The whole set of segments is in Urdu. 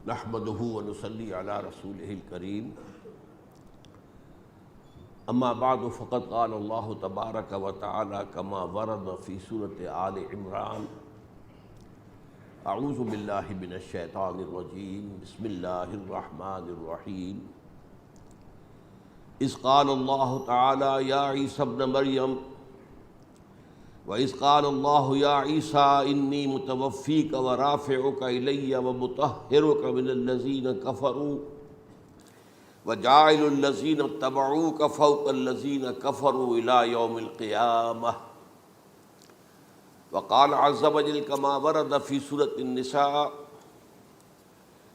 نحمده ونصلي على رسوله الكريم اما بعد فقد قال الله تبارك وتعالى كما ورد في سورة آل عمران اعوذ باللہ من الشیطان الرجیم بسم اللہ الرحمن الرحیم اذ قال اللہ تعالی یا عیسی ابن مریم وَإِذْ قَالَ اللَّهُ يَا عِيسَىٰ إِنِّي مُتَوَفِّيكَ وَرَافِعُكَ إِلَيَّ وَمُطَهِّرُكَ مِنَ الَّذِينَ كَفَرُوا وَجَاعِلُ الَّذِينَ اتَّبَعُوكَ فَوْقَ الَّذِينَ كَفَرُوا إِلَىٰ يَوْمِ الْقِيَامَةِ وقال عز وجل كما ورد في سورة النساء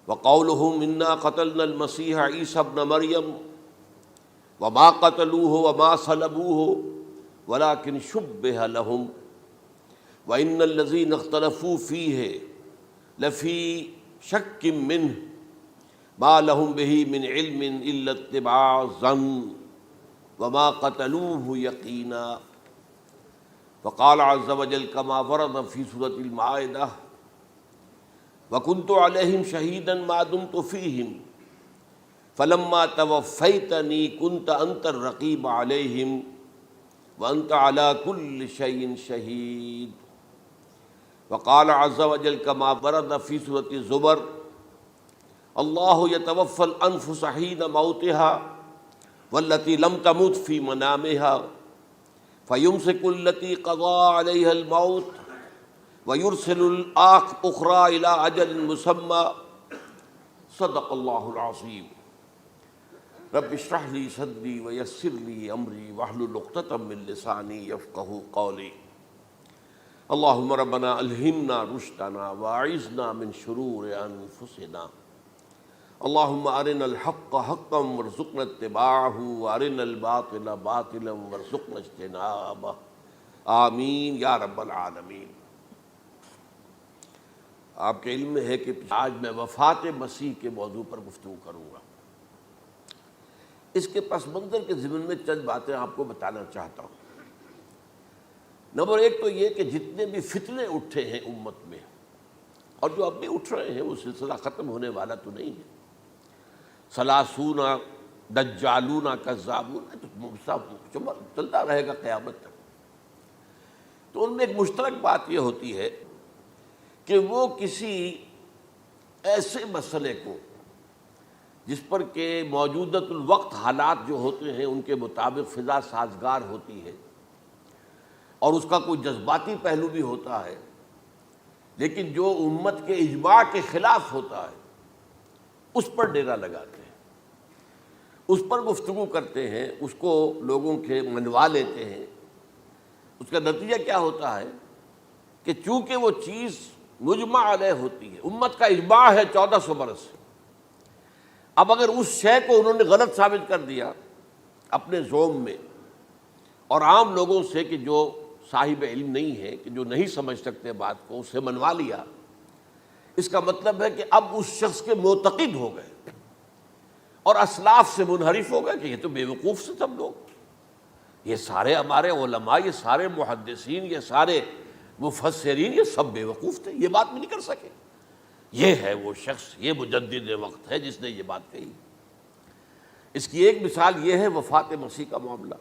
وقولهم إنا قتلنا المسيح عيسى ابن مريم وما قتلوه وما صلبوه ولكن شبه لهم وإن الذين اختلفوا فيه لفي شك منه ما لهم به من علم إلا اتباع الظن وما قتلوه يقينا وقال عز وجل كما ورد في سورة المائدة وكنت عليهم شهيدا ما دمت فيهم فلما توفيتني كنت أنت الرقيب عليهم وأنت على كل شيء شهيد وقال عز وجل كما ورد في سورة الزمر الله يتوفى الأنفس حين موتها والتي لم تمت في منامها فيمسك التي قضى عليها الموت ويرسل الأخرى إلى أجل مسمى صدق الله العظيم رب اشرح لي صدري ويسر لي امري واحلل عقدة من لساني يفقهوا قولي اللهم ربنا الهمنا رشدنا واعذنا من شرور انفسنا اللهم ارنا الحق حقا وارزقنا اتباعه وارنا الباطل باطلا وارزقنا اجتنابه آمین یا رب العالمین۔ آپ کے علم میں ہے کہ آج میں وفات مسیح کے موضوع پر گفتگو کروں گا۔ اس کے پس منظر کے ضمن میں چند باتیں آپ کو بتانا چاہتا ہوں۔ نمبر ایک تو یہ کہ جتنے بھی فتنے اٹھے ہیں امت میں اور جو اب بھی اٹھ رہے ہیں وہ سلسلہ ختم ہونے والا تو نہیں ہے۔ ثلاثون دجالون کذابون تو چلتا رہے گا قیامت تک۔ تو ان میں ایک مشترک بات یہ ہوتی ہے کہ وہ کسی ایسے مسئلے کو جس پر کہ موجودۃ الوقت حالات جو ہوتے ہیں ان کے مطابق فضا سازگار ہوتی ہے اور اس کا کوئی جذباتی پہلو بھی ہوتا ہے، لیکن جو امت کے اجماع کے خلاف ہوتا ہے اس پر ڈیرا لگاتے ہیں، اس پر گفتگو کرتے ہیں، اس کو لوگوں کے منوا لیتے ہیں۔ اس کا نتیجہ کیا ہوتا ہے کہ چونکہ وہ چیز مجمع علیہ ہوتی ہے، امت کا اجماع ہے 1400 برس سے، اب اگر اس شے کو انہوں نے غلط ثابت کر دیا اپنے زوم میں اور عام لوگوں سے کہ جو صاحب علم نہیں ہے، کہ جو نہیں سمجھ سکتے بات کو، اس سے منوا لیا، اس کا مطلب ہے کہ اب اس شخص کے معتقد ہو گئے اور اسلاف سے منحرف ہو گئے کہ یہ تو بے وقوف سے سب لوگ، یہ سارے ہمارے علماء، یہ سارے محدثین، یہ سارے مفسرین، یہ سب بے وقوف تھے، یہ بات بھی نہیں کر سکے۔ یہ ہے وہ شخص، یہ مجدد وقت ہے جس نے یہ بات کہی۔ اس کی ایک مثال یہ ہے وفات مسیح کا معاملہ۔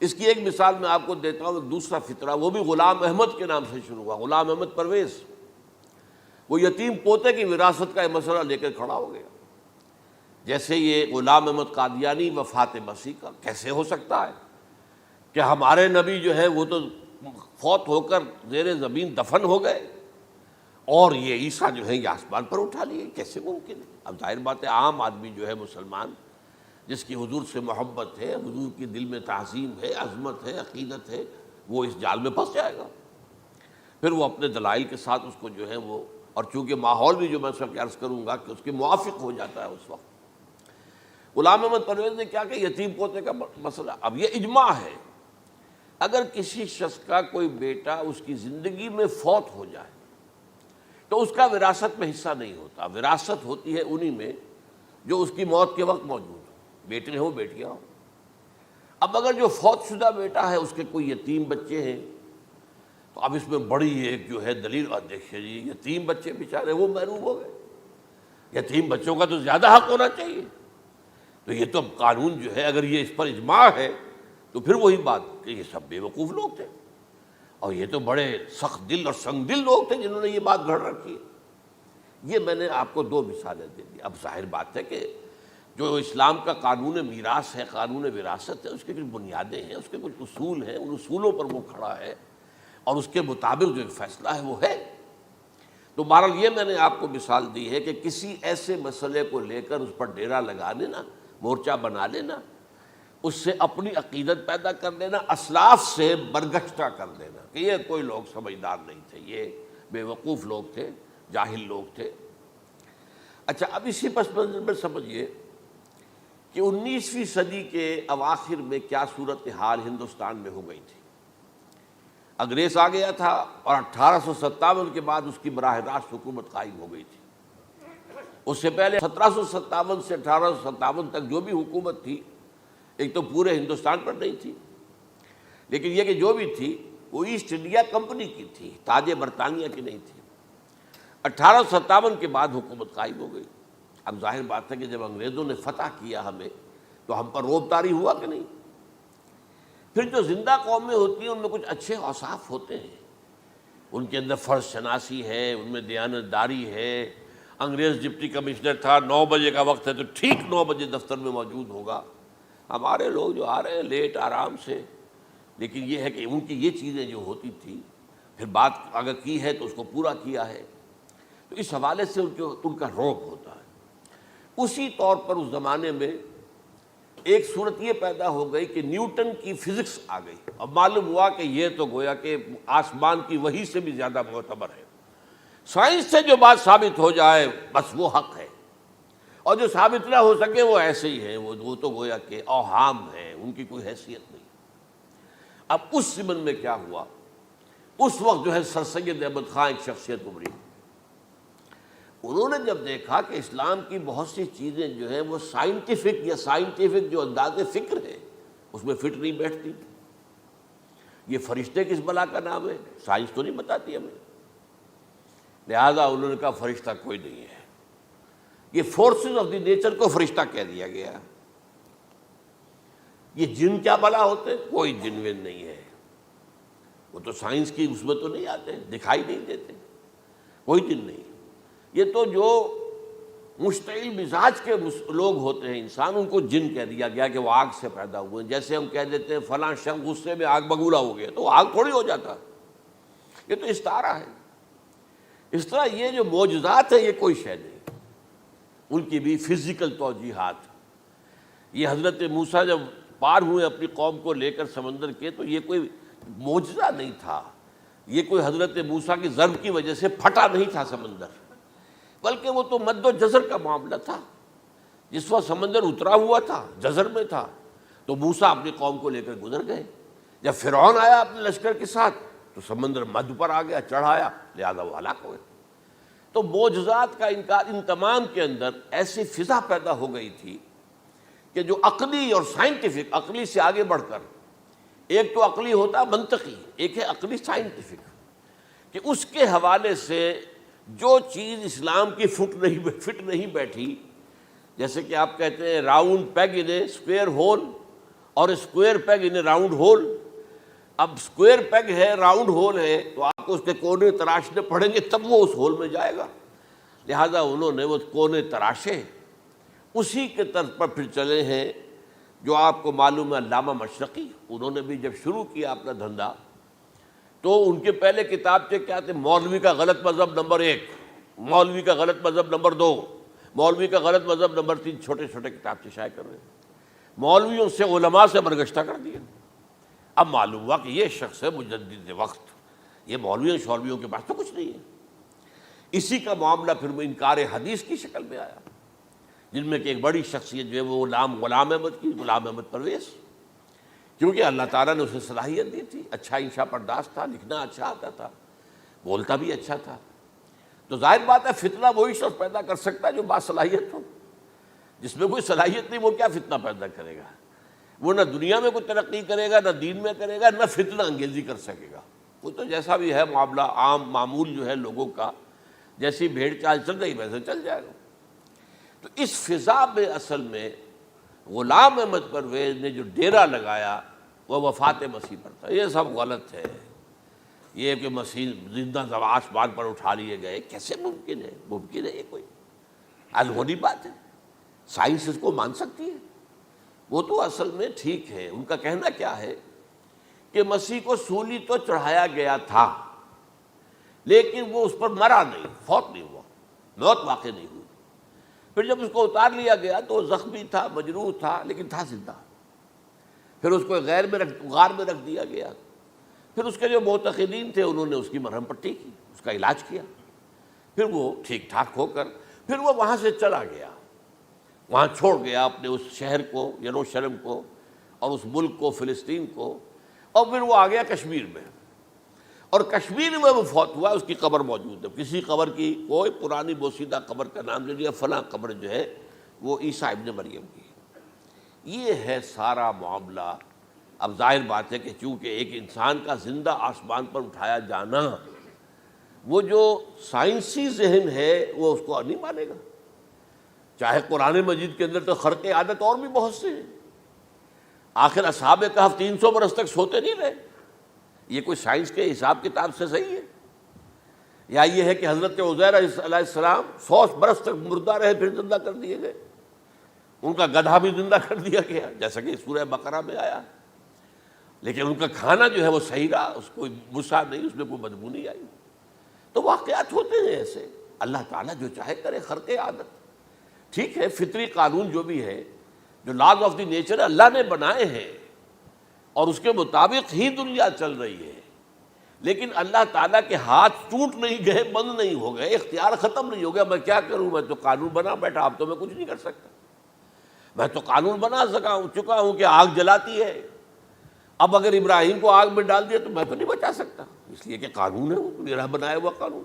اس کی ایک مثال میں آپ کو دیتا ہوں، دوسرا فطرہ، وہ بھی غلام احمد کے نام سے شروع ہوا، غلام احمد پرویز۔ وہ یتیم پوتے کی وراثت کا یہ مسئلہ لے کر کھڑا ہو گیا۔ جیسے یہ غلام احمد قادیانی وفات مسیح کا کیسے ہو سکتا ہے کہ ہمارے نبی جو ہے وہ تو فوت ہو کر زیر زمین دفن ہو گئے اور یہ عیسیٰ جو ہے یہ آسمان پر اٹھا لیے، کیسے ممکن ہے؟ اب ظاہر بات ہے عام آدمی جو ہے مسلمان جس کی حضور سے محبت ہے، حضور کی دل میں تعظیم ہے، عظمت ہے، عقیدت ہے، وہ اس جال میں پھنس جائے گا۔ پھر وہ اپنے دلائل کے ساتھ اس کو جو ہے وہ، اور چونکہ ماحول بھی جو میں سب عرض کروں گا کہ اس کے موافق ہو جاتا ہے اس وقت۔ غلام احمد پرویز نے کیا کہ یتیم پوتے کا مسئلہ، اب یہ اجماع ہے اگر کسی شخص کا کوئی بیٹا اس کی زندگی میں فوت ہو جائے تو اس کا وراثت میں حصہ نہیں ہوتا، وراثت ہوتی ہے انہی میں جو اس کی موت کے وقت موجود ہو، بیٹے ہوں بیٹیاں ہوں۔ اب اگر جو فوت شدہ بیٹا ہے اس کے کوئی یتیم بچے ہیں تو اب اس میں بڑی ایک جو ہے دلیل، دیکھیے جی یتیم بچے بیچارے وہ محروم ہو گئے، یتیم بچوں کا تو زیادہ حق ہونا چاہیے۔ تو یہ تو اب قانون جو ہے، اگر یہ اس پر اجماع ہے تو پھر وہی بات کہ یہ سب بے وقوف لوگ تھے، اور یہ تو بڑے سخت دل اور سنگ دل لوگ تھے جنہوں نے یہ بات گھڑ رکھی ہے۔ یہ میں نے آپ کو 2 مثالیں دے دی۔ اب ظاہر بات ہے کہ جو اسلام کا قانون میراث ہے، قانون وراثت ہے، اس کے کچھ بنیادیں ہیں، اس کے کچھ اصول ہیں، ان اصولوں پر وہ کھڑا ہے اور اس کے مطابق جو ایک فیصلہ ہے وہ ہے۔ تو بہرحال یہ میں نے آپ کو مثال دی ہے کہ کسی ایسے مسئلے کو لے کر اس پر ڈیرا لگا لینا، مورچہ بنا لینا، اس سے اپنی عقیدت پیدا کر لینا، اسلاف سے برگشتہ کر دینا کہ یہ کوئی لوگ سمجھدار نہیں تھے، یہ بے وقوف لوگ تھے، جاہل لوگ تھے۔ اچھا، اب اسی پس منظر میں سمجھیے کہ 19ویں صدی کے اواخر میں کیا صورتحال ہندوستان میں ہو گئی تھی۔ انگریز آ گیا تھا اور 1857 کے بعد اس کی براہ راست حکومت قائم ہو گئی تھی۔ اس سے پہلے 1757 سے 1857 تک جو بھی حکومت تھی، ایک تو پورے ہندوستان پر نہیں تھی، لیکن یہ کہ جو بھی تھی وہ ایسٹ انڈیا کمپنی کی تھی، تاج برطانیہ کی نہیں تھی۔ 1857 کے بعد حکومت قائم ہو گئی۔ اب ظاہر بات ہے کہ جب انگریزوں نے فتح کیا ہمیں تو ہم پر رعب طاری ہوا کہ نہیں۔ پھر جو زندہ قومیں ہوتی ہیں ان میں کچھ اچھے اوصاف ہوتے ہیں، ان کے اندر فرض شناسی ہے، ان میں دیانت داری ہے۔ انگریز ڈپٹی کمشنر تھا، 9 بجے کا وقت ہے تو ٹھیک 9 بجے دفتر میں موجود ہوگا۔ ہمارے لوگ جو آ رہے ہیں لیٹ آرام سے، لیکن یہ ہے کہ ان کی یہ چیزیں جو ہوتی تھی، پھر بات اگر کی ہے تو اس کو پورا کیا ہے، تو اس حوالے سے ان کا رعب ہوتا ہے۔ اسی طور پر اس زمانے میں ایک صورت یہ پیدا ہو گئی کہ نیوٹن کی فزکس آ گئی، اب معلوم ہوا کہ یہ تو گویا کہ آسمان کی وحی سے بھی زیادہ معتبر ہے۔ سائنس سے جو بات ثابت ہو جائے بس وہ حق ہے، اور جو ثابت نہ ہو سکے وہ ایسے ہی ہیں، وہ تو گویا کہ اوہام ہیں، ان کی کوئی حیثیت نہیں۔ اب اس زمن میں کیا ہوا، اس وقت جو ہے سر سید احمد خان ایک شخصیت ابھری۔ انہوں نے جب دیکھا کہ اسلام کی بہت سی چیزیں جو ہیں وہ سائنٹیفک جو انداز فکر ہے اس میں فٹ نہیں بیٹھتی۔ یہ فرشتے کس بلا کا نام ہے، سائنس تو نہیں بتاتی ہمیں، لہذا انہوں نے کہا فرشتہ کوئی نہیں ہے، یہ فورسز آف دی نیچر کو فرشتہ کہہ دیا گیا۔ یہ جن کیا بلا ہوتے، کوئی جن ون نہیں ہے، وہ تو سائنس کی اس میں تو نہیں آتے، دکھائی نہیں دیتے، کوئی جن نہیں۔ یہ تو جو مشتعل مزاج کے لوگ ہوتے ہیں انسان، ان کو جن کہہ دیا گیا کہ وہ آگ سے پیدا ہوئے ہیں۔ جیسے ہم کہہ دیتے ہیں فلاں شخص غصے میں آگ بگولا ہو گیا، تو آگ تھوڑی ہو جاتا، یہ تو استعارہ ہے۔ اس طرح یہ جو معجزات ہیں یہ کوئی شے نہیں، ان کی بھی فزیکل توجیحات۔ یہ حضرت موسیٰ جب پار ہوئے اپنی قوم کو لے کر سمندر کے، تو یہ کوئی معجزہ نہیں تھا، یہ کوئی حضرت موسیٰ کی ضرب کی وجہ سے پھٹا نہیں تھا سمندر، بلکہ وہ تو مد و جزر کا معاملہ تھا۔ جس وقت سمندر اترا ہوا تھا، جزر میں تھا، تو موسیٰ اپنی قوم کو لے کر گزر گئے۔ جب فرعون آیا اپنے لشکر کے ساتھ تو سمندر مد پر آ گیا، چڑھایا، لہذا وہ ہلاک ہوئے۔ تو معجزات کا انکار، ان تمام کے اندر ایسی فضا پیدا ہو گئی تھی کہ جو عقلی اور سائنٹیفک، عقلی سے آگے بڑھ کر، ایک تو عقلی ہوتا منطقی، ایک ہے عقلی سائنٹیفک، کہ اس کے حوالے سے جو چیز اسلام کی فٹ نہیں بیٹھی، جیسے کہ آپ کہتے ہیں round peg in a square hole اور square peg in a round hole. اب اسکوئر پیگ ہے، راؤنڈ ہول ہے، تو آپ کو اس کے کونے تراشنے پڑیں گے تب وہ اس ہول میں جائے گا، لہذا انہوں نے وہ کونے تراشے۔ اسی کے طرز پر پھر چلے ہیں جو آپ کو معلوم ہے علامہ مشرقی، انہوں نے بھی جب شروع کیا اپنا دھندا تو ان کے پہلے کتابچے کیا تھے، مولوی کا غلط مذہب نمبر 1، مولوی کا غلط مذہب نمبر 2، مولوی کا غلط مذہب نمبر 3، چھوٹے چھوٹے کتابچے شائع کر رہے ہیں۔ مولویوں سے علماء سے برگشتہ کر دیا۔ اب معلوم ہوا کہ یہ شخص ہے مجدد وقت، یہ مولویوں کے پاس تو کچھ نہیں ہے۔ اسی کا معاملہ پھر انکار حدیث کی شکل میں آیا، جن میں کہ ایک بڑی شخصیت جو ہے وہ غلام احمد کی، غلام احمد پرویز، کیونکہ اللہ تعالیٰ نے اسے صلاحیت دی تھی، اچھا انشا پرداز تھا، لکھنا اچھا آتا تھا، بولتا بھی اچھا تھا، تو ظاہر بات ہے فتنہ وہی شخص پیدا کر سکتا ہے جو باصلاحیت ہو۔ جس میں کوئی صلاحیت نہیں وہ کیا فتنہ پیدا کرے گا، وہ نہ دنیا میں کوئی ترقی کرے گا، نہ دین میں کرے گا، نہ فتنہ انگیزی کر سکے گا۔ وہ تو جیسا بھی ہے معاملہ عام معمول جو ہے لوگوں کا، جیسی بھیڑ چال چل رہی ویسے چل جائے گا۔ تو اس فضا میں اصل میں غلام احمد پرویز نے جو ڈیرا لگایا وہ وفات مسیح پر تھا۔ یہ سب غلط ہے۔ یہ کہ مسیح زندہ آسمان پر اٹھا لیے گئے، کیسے ممکن ہے؟ ممکن ہے یہ کوئی الہونی بات ہے؟ سائنس اس کو مان سکتی ہے؟ وہ تو اصل میں ٹھیک ہے، ان کا کہنا کیا ہے کہ مسیح کو سولی تو چڑھایا گیا تھا لیکن وہ اس پر مرا نہیں، فوت نہیں ہوا، موت واقع نہیں ہوئی۔ پھر جب اس کو اتار لیا گیا تو وہ زخمی تھا، مجروح تھا، لیکن تھا زندہ۔ پھر اس کو غار میں رکھ دیا گیا۔ پھر اس کے جو معتقدین تھے انہوں نے اس کی مرہم پٹی کی، اس کا علاج کیا، پھر وہ ٹھیک ٹھاک ہو کر پھر وہ وہاں سے چلا گیا، وہاں چھوڑ گیا اپنے اس شہر کو، یروشلم کو، اور اس ملک کو، فلسطین کو، اور پھر وہ آ گیا کشمیر میں، اور کشمیر میں وہ فوت ہوا۔ اس کی قبر موجود ہے، کسی قبر کی کوئی پرانی بوسیدہ قبر کا نام لے لیا، فلاں قبر جو ہے وہ عیسیٰ ابن مریم کی ہے۔ یہ ہے سارا معاملہ۔ اب ظاہر بات ہے کہ چونکہ ایک انسان کا زندہ آسمان پر اٹھایا جانا، وہ جو سائنسی ذہن ہے وہ اس کو نہیں مانے گا۔ چاہے قرآن مجید کے اندر تو خرق عادت اور بھی بہت سے ہیں۔ آخر اصحاب کہف 300 برس تک سوتے نہیں رہے، یہ کوئی سائنس کے حساب کتاب سے صحیح ہے؟ یا یہ ہے کہ حضرت عزیر علیہ السلام 100 برس تک مردہ رہے پھر زندہ کر دیے گئے، ان کا گدھا بھی زندہ کر دیا گیا جیسا کہ سورہ بقرہ میں آیا، لیکن ان کا کھانا جو ہے وہ صحیح رہا، اس کو مسا نہیں، اس میں کوئی بدبو نہیں آئی۔ تو واقعات ہوتے ہیں ایسے، اللہ تعالیٰ جو چاہے کرے، خرق عادت ٹھیک ہے۔ فطری قانون جو بھی ہے، جو لاز آف دی نیچر اللہ نے بنائے ہیں اور اس کے مطابق ہی دنیا چل رہی ہے، لیکن اللہ تعالیٰ کے ہاتھ ٹوٹ نہیں گئے، بند نہیں ہو گئے، اختیار ختم نہیں ہو گیا۔ میں کیا کروں؟ میں تو قانون بنا بیٹھا، اب تو میں کچھ نہیں کر سکتا۔ میں تو قانون بنا چکا ہوں کہ آگ جلاتی ہے، اب اگر ابراہیم کو آگ میں ڈال دیا تو میں تو نہیں بچا سکتا، اس لیے کہ قانون ہے، وہ میرا بنایا ہوا قانون۔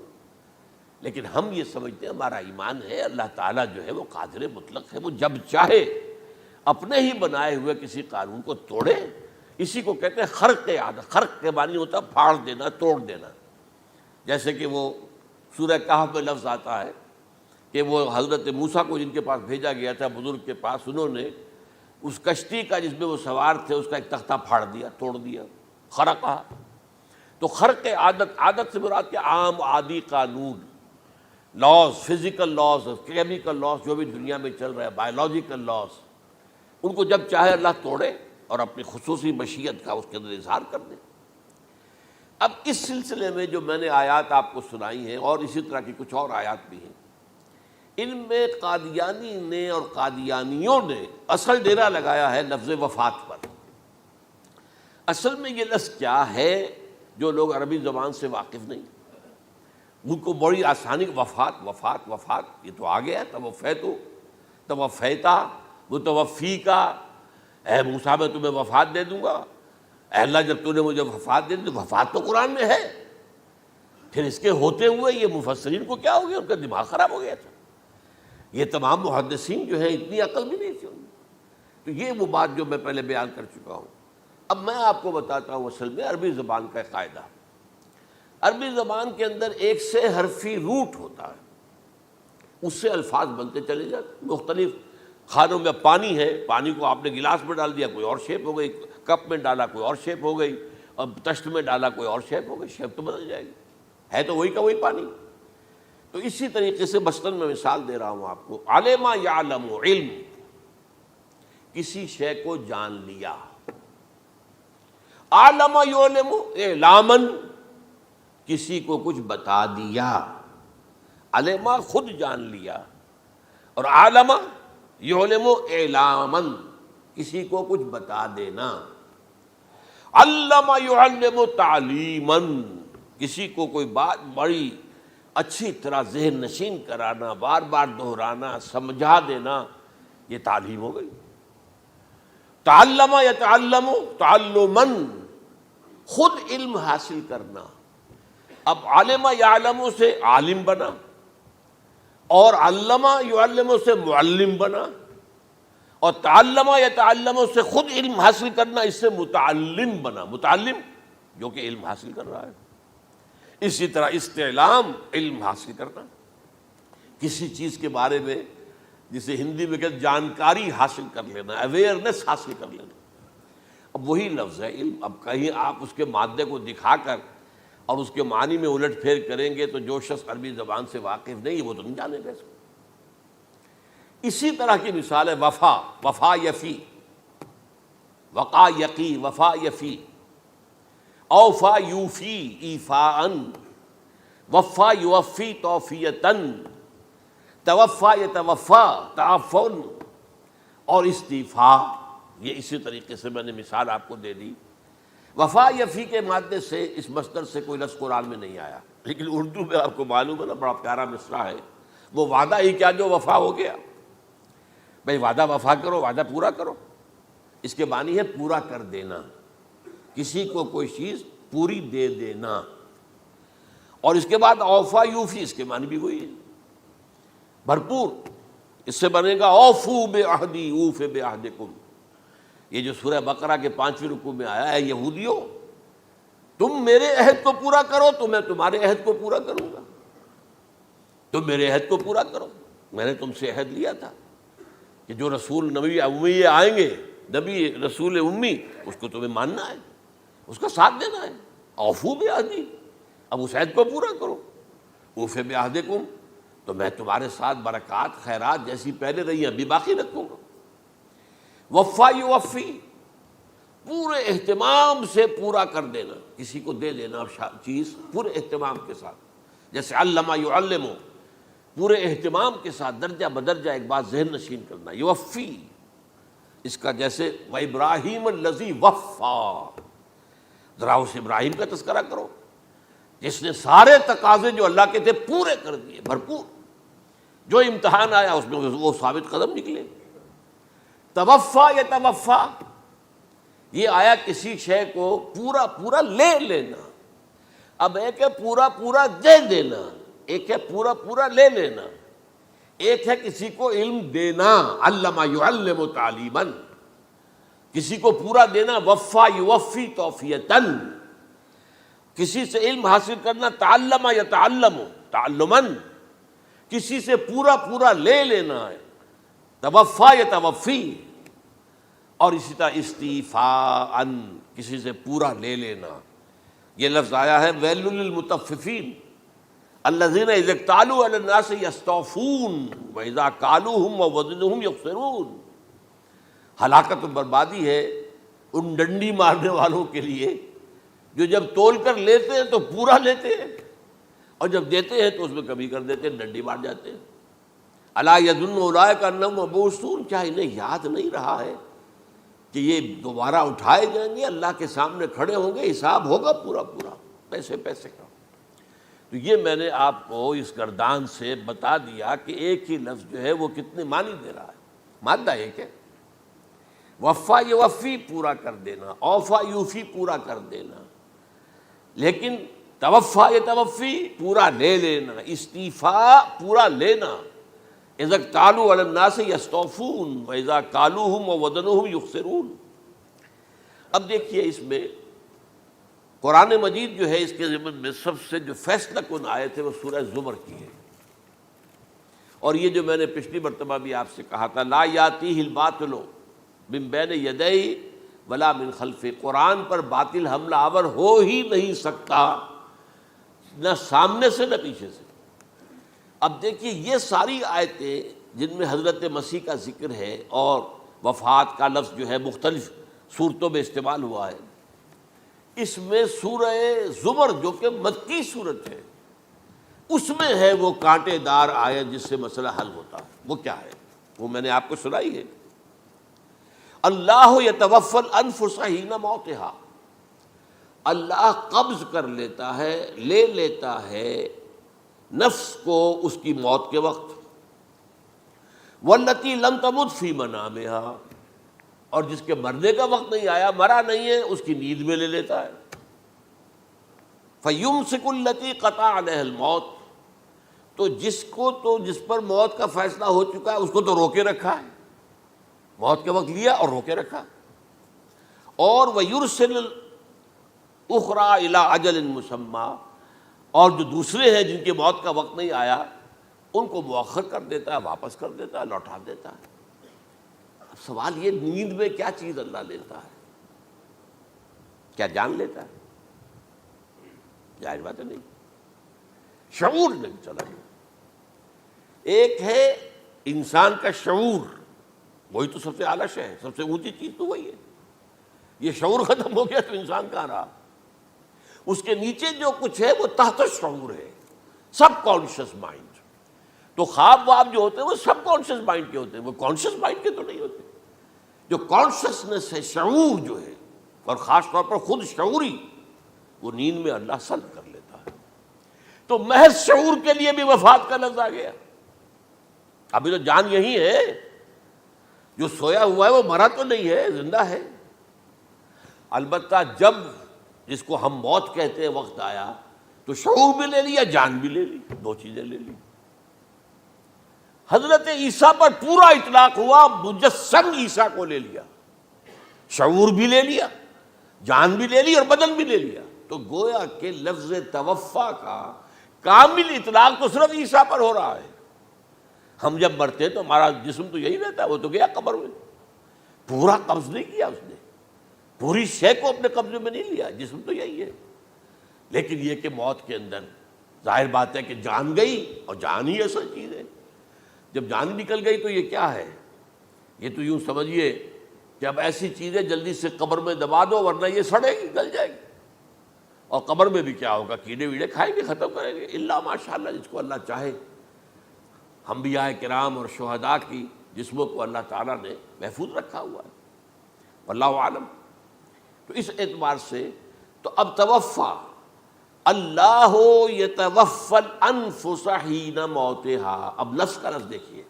لیکن ہم یہ سمجھتے ہیں، ہمارا ایمان ہے اللہ تعالیٰ جو ہے وہ قادر مطلق ہے، وہ جب چاہے اپنے ہی بنائے ہوئے کسی قانون کو توڑے۔ اسی کو کہتے ہیں خرق عادت۔ خرق کے معنی ہوتا ہے پھاڑ دینا، توڑ دینا۔ جیسے کہ وہ سورہ کہف میں لفظ آتا ہے کہ وہ حضرت موسیٰ کو جن کے پاس بھیجا گیا تھا، بزرگ کے پاس، انہوں نے اس کشتی کا جس میں وہ سوار تھے اس کا ایک تختہ پھاڑ دیا، توڑ دیا، خرقہ۔ تو خرق عادت سے مراد کیا؟ عام عادی قانون، laws, physical laws, chemical laws, جو بھی دنیا میں چل رہا ہے، بایولوجیکل لاز، ان کو جب چاہے اللہ توڑے اور اپنی خصوصی مشیت کا اس کے اندر اظہار کر دے۔ اب اس سلسلے میں جو میں نے آیات آپ کو سنائی ہیں، اور اسی طرح کی کچھ اور آیات بھی ہیں، ان میں قادیانی نے اور قادیانیوں نے اصل ڈیرا لگایا ہے لفظ وفات پر۔ اصل میں یہ لفظ کیا ہے جو لوگ عربی زبان سے واقف نہیں، ان کو بڑی آسانی، وفات وفات وفات، یہ تو آ گیا، توفیتو، توفیتا، متوفی کا، اے موسیٰ میں تمہیں وفات دے دوں گا، اے اللہ جب تو نے مجھے وفات دے دی، تو وفات تو قرآن میں ہے۔ پھر اس کے ہوتے ہوئے یہ مفسرین کو کیا ہو گیا؟ ان کا دماغ خراب ہو گیا تھا۔ یہ تمام محدثین جو ہیں اتنی عقل بھی نہیں تھی ان میں۔ تو یہ وہ بات جو میں پہلے بیان کر چکا ہوں۔ اب میں آپ کو بتاتا ہوں اصل میں عربی زبان کا قاعدہ۔ عربی زبان کے اندر ایک سے حرفی روٹ ہوتا ہے، اس سے الفاظ بنتے چلے جاتے۔ مختلف کھانوں میں پانی ہے، پانی کو آپ نے گلاس میں ڈال دیا، کوئی اور شیپ ہو گئی، کپ میں ڈالا کوئی اور شیپ ہو گئی، اور تشت میں ڈالا کوئی اور شیپ ہو گئی، شیپ تو بدل جائے گی، ہے تو وہی کا وہی پانی۔ تو اسی طریقے سے مثلاً میں مثال دے رہا ہوں آپ کو، علم یعلم، علم، کسی شے کو جان لیا، علم یعلم، اعلاماً، کسی کو کچھ بتا دیا، علم خود جان لیا، اور علم یعلم اعلاماً، کسی کو کچھ بتا دینا، علم یعلم تعلیماً، کسی کو کوئی بات بڑی اچھی طرح ذہن نشین کرانا، بار بار دہرانا، سمجھا دینا، یہ تعلیم ہو گئی۔ تعلم یتعلم تعلماً، خود علم حاصل کرنا۔ اب علم یعلم سے عالم بنا، اور علم یعلم سے معلم بنا، اور تعلم یتعلم سے خود علم حاصل کرنا، اس سے متعلم بنا، متعلم جو کہ علم حاصل کر رہا ہے۔ اسی طرح استعلام، علم حاصل کرنا، کسی چیز کے بارے میں جسے ہندی میں کہتے جانکاری حاصل کر لینا، اویئرنیس حاصل کر لینا۔ اب وہی لفظ ہے علم، اب کہیں آپ اس کے مادے کو دکھا کر اور اس کے معنی میں الٹ پھیر کریں گے تو جو شخص عربی زبان سے واقف نہیں وہ تو نہیں جانے گا اس کو۔ اسی طرح کی مثال ہے وفا، وفا یفی، وقا یقی، وفا یفی، اوفا یوفی ایفاءً، وفا یوفی توفیتاً، توفا یتوفا تعفن، اور استیفا۔ یہ اسی طریقے سے میں نے مثال آپ کو دے دی۔ وفا یفی کے مادے سے اس مصدر سے کوئی لفظ قرآن میں نہیں آیا، لیکن اردو میں آپ کو معلوم ہے نا بڑا پیارا مصرع ہے، وہ وعدہ ہی کیا جو وفا ہو گیا۔ بھئی وعدہ وفا کرو، وعدہ پورا کرو، اس کے معنی ہے پورا کر دینا، کسی کو کوئی چیز پوری دے دینا۔ اور اس کے بعد اوفا یوفی، اس کے معنی بھی وہی ہے، بھرپور۔ اس سے بنے گا اوفو بعہدی اوف بعہدکم، یہ جو سورہ بقرہ کے 5ویں رکوع میں آیا ہے، یہودیوں تم میرے عہد کو پورا کرو تو میں تمہارے عہد کو پورا کروں گا، تم میرے عہد کو پورا کرو۔ میں نے تم سے عہد لیا تھا کہ جو رسول نبی امی آئیں گے، نبی رسول امی، اس کو تمہیں ماننا ہے، اس کا ساتھ دینا ہے۔ اوفو بعہدی، اب اس عہد کو پورا کرو۔ اوف بعہدکم، تو میں تمہارے ساتھ برکات خیرات جیسی پہلے رہی ہیں ابھی باقی رکھوں گا۔ وفا یوفی، پورے اہتمام سے پورا کر دینا، کسی کو دے دینا چیز پورے اہتمام کے ساتھ، جیسے علمہ یعلم، پورے اہتمام کے ساتھ درجہ بدرجہ ایک بات ذہن نشین کرنا۔ یوفی، اس کا جیسے وَإِبْرَاهِيمَ الَّذِي وَفَّى، ذرا اس ابراہیم کا تذکرہ کرو جس نے سارے تقاضے جو اللہ کے تھے پورے کر دیے، بھرپور۔ جو امتحان آیا اس میں وہ ثابت قدم نکلے۔ توفا یا توفا، یہ آیا کسی شے کو پورا پورا لے لینا۔ اب ایک ہے پورا پورا دے دینا، ایک ہے پورا پورا لے لینا، ایک ہے کسی کو علم دینا، علم یعلم تعلیما، کسی کو پورا دینا، وفا یوفی توفیتاً، کسی سے علم حاصل کرنا، تعلم یتعلم تعلما، کسی سے پورا پورا لے لینا ہے، توفا یتوفی، اور اسی طرح استیفاء، کسی سے پورا لے لینا۔ یہ لفظ آیا ہے ویل للمطففین الذین اذا اکتالوا علی الناس یستوفون واذا کالوہم ووزنوہم یخسرون۔ ہلاکت و بربادی ہے ان ڈنڈی مارنے والوں کے لیے جو جب تول کر لیتے ہیں تو پورا لیتے ہیں، اور جب دیتے ہیں تو اس میں کمی کر دیتے ہیں، ڈنڈی مار جاتے ہیں۔ الا یظن اولئک انہم مبعوثون، کیا انہیں یاد نہیں رہا ہے کہ یہ دوبارہ اٹھائے جائیں گے، اللہ کے سامنے کھڑے ہوں گے، حساب ہوگا پورا پورا پیسے پیسے کا۔ تو یہ میں نے آپ کو اس گردان سے بتا دیا کہ ایک ہی لفظ جو ہے وہ کتنے معنی دے رہا ہے۔ مادہ ایک ہے، وفا یوفی پورا کر دینا، اوفا یوفی پورا کر دینا، لیکن توفا یتوفی پورا لے لینا، استیفاء پورا لینا، اذا اکتالوا علی الناس یستوفون واذا کالوہم ووزنوہم یخسرون۔ اب دیکھیے اس میں قرآن مجید جو ہے اس کے ضمن میں سب سے جو فیصلہ کن آیت ہے وہ سورہ زمر کی ہے، اور یہ جو میں نے پچھلی مرتبہ بھی آپ سے کہا تھا، لا یاتیہ الباطل من بین یدیہ ولا من خلفہ، قرآن پر باطل حملہ آور ہو ہی نہیں سکتا، نہ سامنے سے نہ پیچھے سے۔ اب دیکھیے یہ ساری آیتیں جن میں حضرت مسیح کا ذکر ہے اور وفات کا لفظ جو ہے مختلف صورتوں میں استعمال ہوا ہے، اس میں سورہ زمر جو کہ مکی صورت ہے اس میں ہے وہ کانٹے دار آیت جس سے مسئلہ حل ہوتا ہے۔ وہ کیا ہے؟ وہ میں نے آپ کو سنائی ہے، اللہ یتوفی الانفس حین موتہا، اللہ قبض کر لیتا ہے، لے لیتا ہے نفس کو اس کی موت کے وقت، واللتی لم تمت فی منامہا، اور جس کے مرنے کا وقت نہیں آیا، مرا نہیں ہے، اس کی نیند میں لے لیتا ہے۔ فیمسک التی قطع علیہ الموت، تو جس پر موت کا فیصلہ ہو چکا ہے اس کو تو روکے رکھا ہے، موت کے وقت لیا اور روکے رکھا۔ اور ویرسل الاخری الی اجل مسمی، اور جو دوسرے ہیں جن کی موت کا وقت نہیں آیا ان کو مؤخر کر دیتا ہے، واپس کر دیتا ہے، لوٹا دیتا ہے۔ اب سوال یہ، نیند میں کیا چیز اللہ لیتا ہے؟ کیا جان لیتا ہے؟ ظاہر بات ہے نہیں، شعور نہیں چلا گیا۔ ایک ہے انسان کا شعور، وہی تو سب سے اعلیٰ شے ہے، سب سے اونچی چیز تو وہی ہے۔ یہ شعور ختم ہو گیا تو انسان کہاں رہا؟ اس کے نیچے جو کچھ ہے وہ تحت شعور ہے، سب کانشیس مائنڈ۔ تو خواب واب جو ہوتے ہیں وہ سب کانشیس مائنڈ کے ہوتے ہیں، وہ کانشیس مائنڈ کے تو نہیں ہوتے۔ جو کانشیسنس ہے، شعور جو ہے، اور خاص طور پر خود شعوری، وہ نیند میں اللہ سلب کر لیتا ہے۔ تو محض شعور کے لیے بھی وفات کا لفظ آ گیا۔ ابھی تو جان یہی ہے، جو سویا ہوا ہے وہ مرا تو نہیں ہے، زندہ ہے۔ البتہ جب جس کو ہم موت کہتے ہیں وقت آیا تو شعور بھی لے لیا، جان بھی لے لی، دو چیزیں لے لی۔ حضرت عیسیٰ پر پورا اطلاق ہوا، مجسم عیسیٰ کو لے لیا، شعور بھی لے لیا، جان بھی لے لی اور بدن بھی لے لیا۔ تو گویا کہ لفظ توفا کا کامل اطلاق تو صرف عیسیٰ پر ہو رہا ہے۔ ہم جب مرتے ہیں تو ہمارا جسم تو یہی رہتا ہے، وہ تو گیا قبر میں، پورا قبض نہیں کیا اس نے، پوری شے کو اپنے قبضے میں نہیں لیا، جسم تو یہی ہے۔ لیکن یہ کہ موت کے اندر ظاہر بات ہے کہ جان گئی، اور جان ہی اصل چیز ہے۔ جب جان نکل گئی تو یہ کیا ہے؟ یہ تو یوں سمجھیے کہ اب ایسی چیزیں جلدی سے قبر میں دبا دو ورنہ یہ سڑے گی، گل جائے گی۔ اور قبر میں بھی کیا ہوگا؟ کیڑے ویڑے کھائیں گے، ختم کریں گے، الا ماشاءاللہ جس کو اللہ چاہے۔ انبیاء کرام اور شہداء کی جسموں کو اللہ تعالیٰ نے محفوظ رکھا ہوا ہے، واللہ عالم۔ تو اس اعتبار سے تو اب توفا، اللہ یتوفی الانفس حین موتها، اب نفس کا لفظ دیکھیے،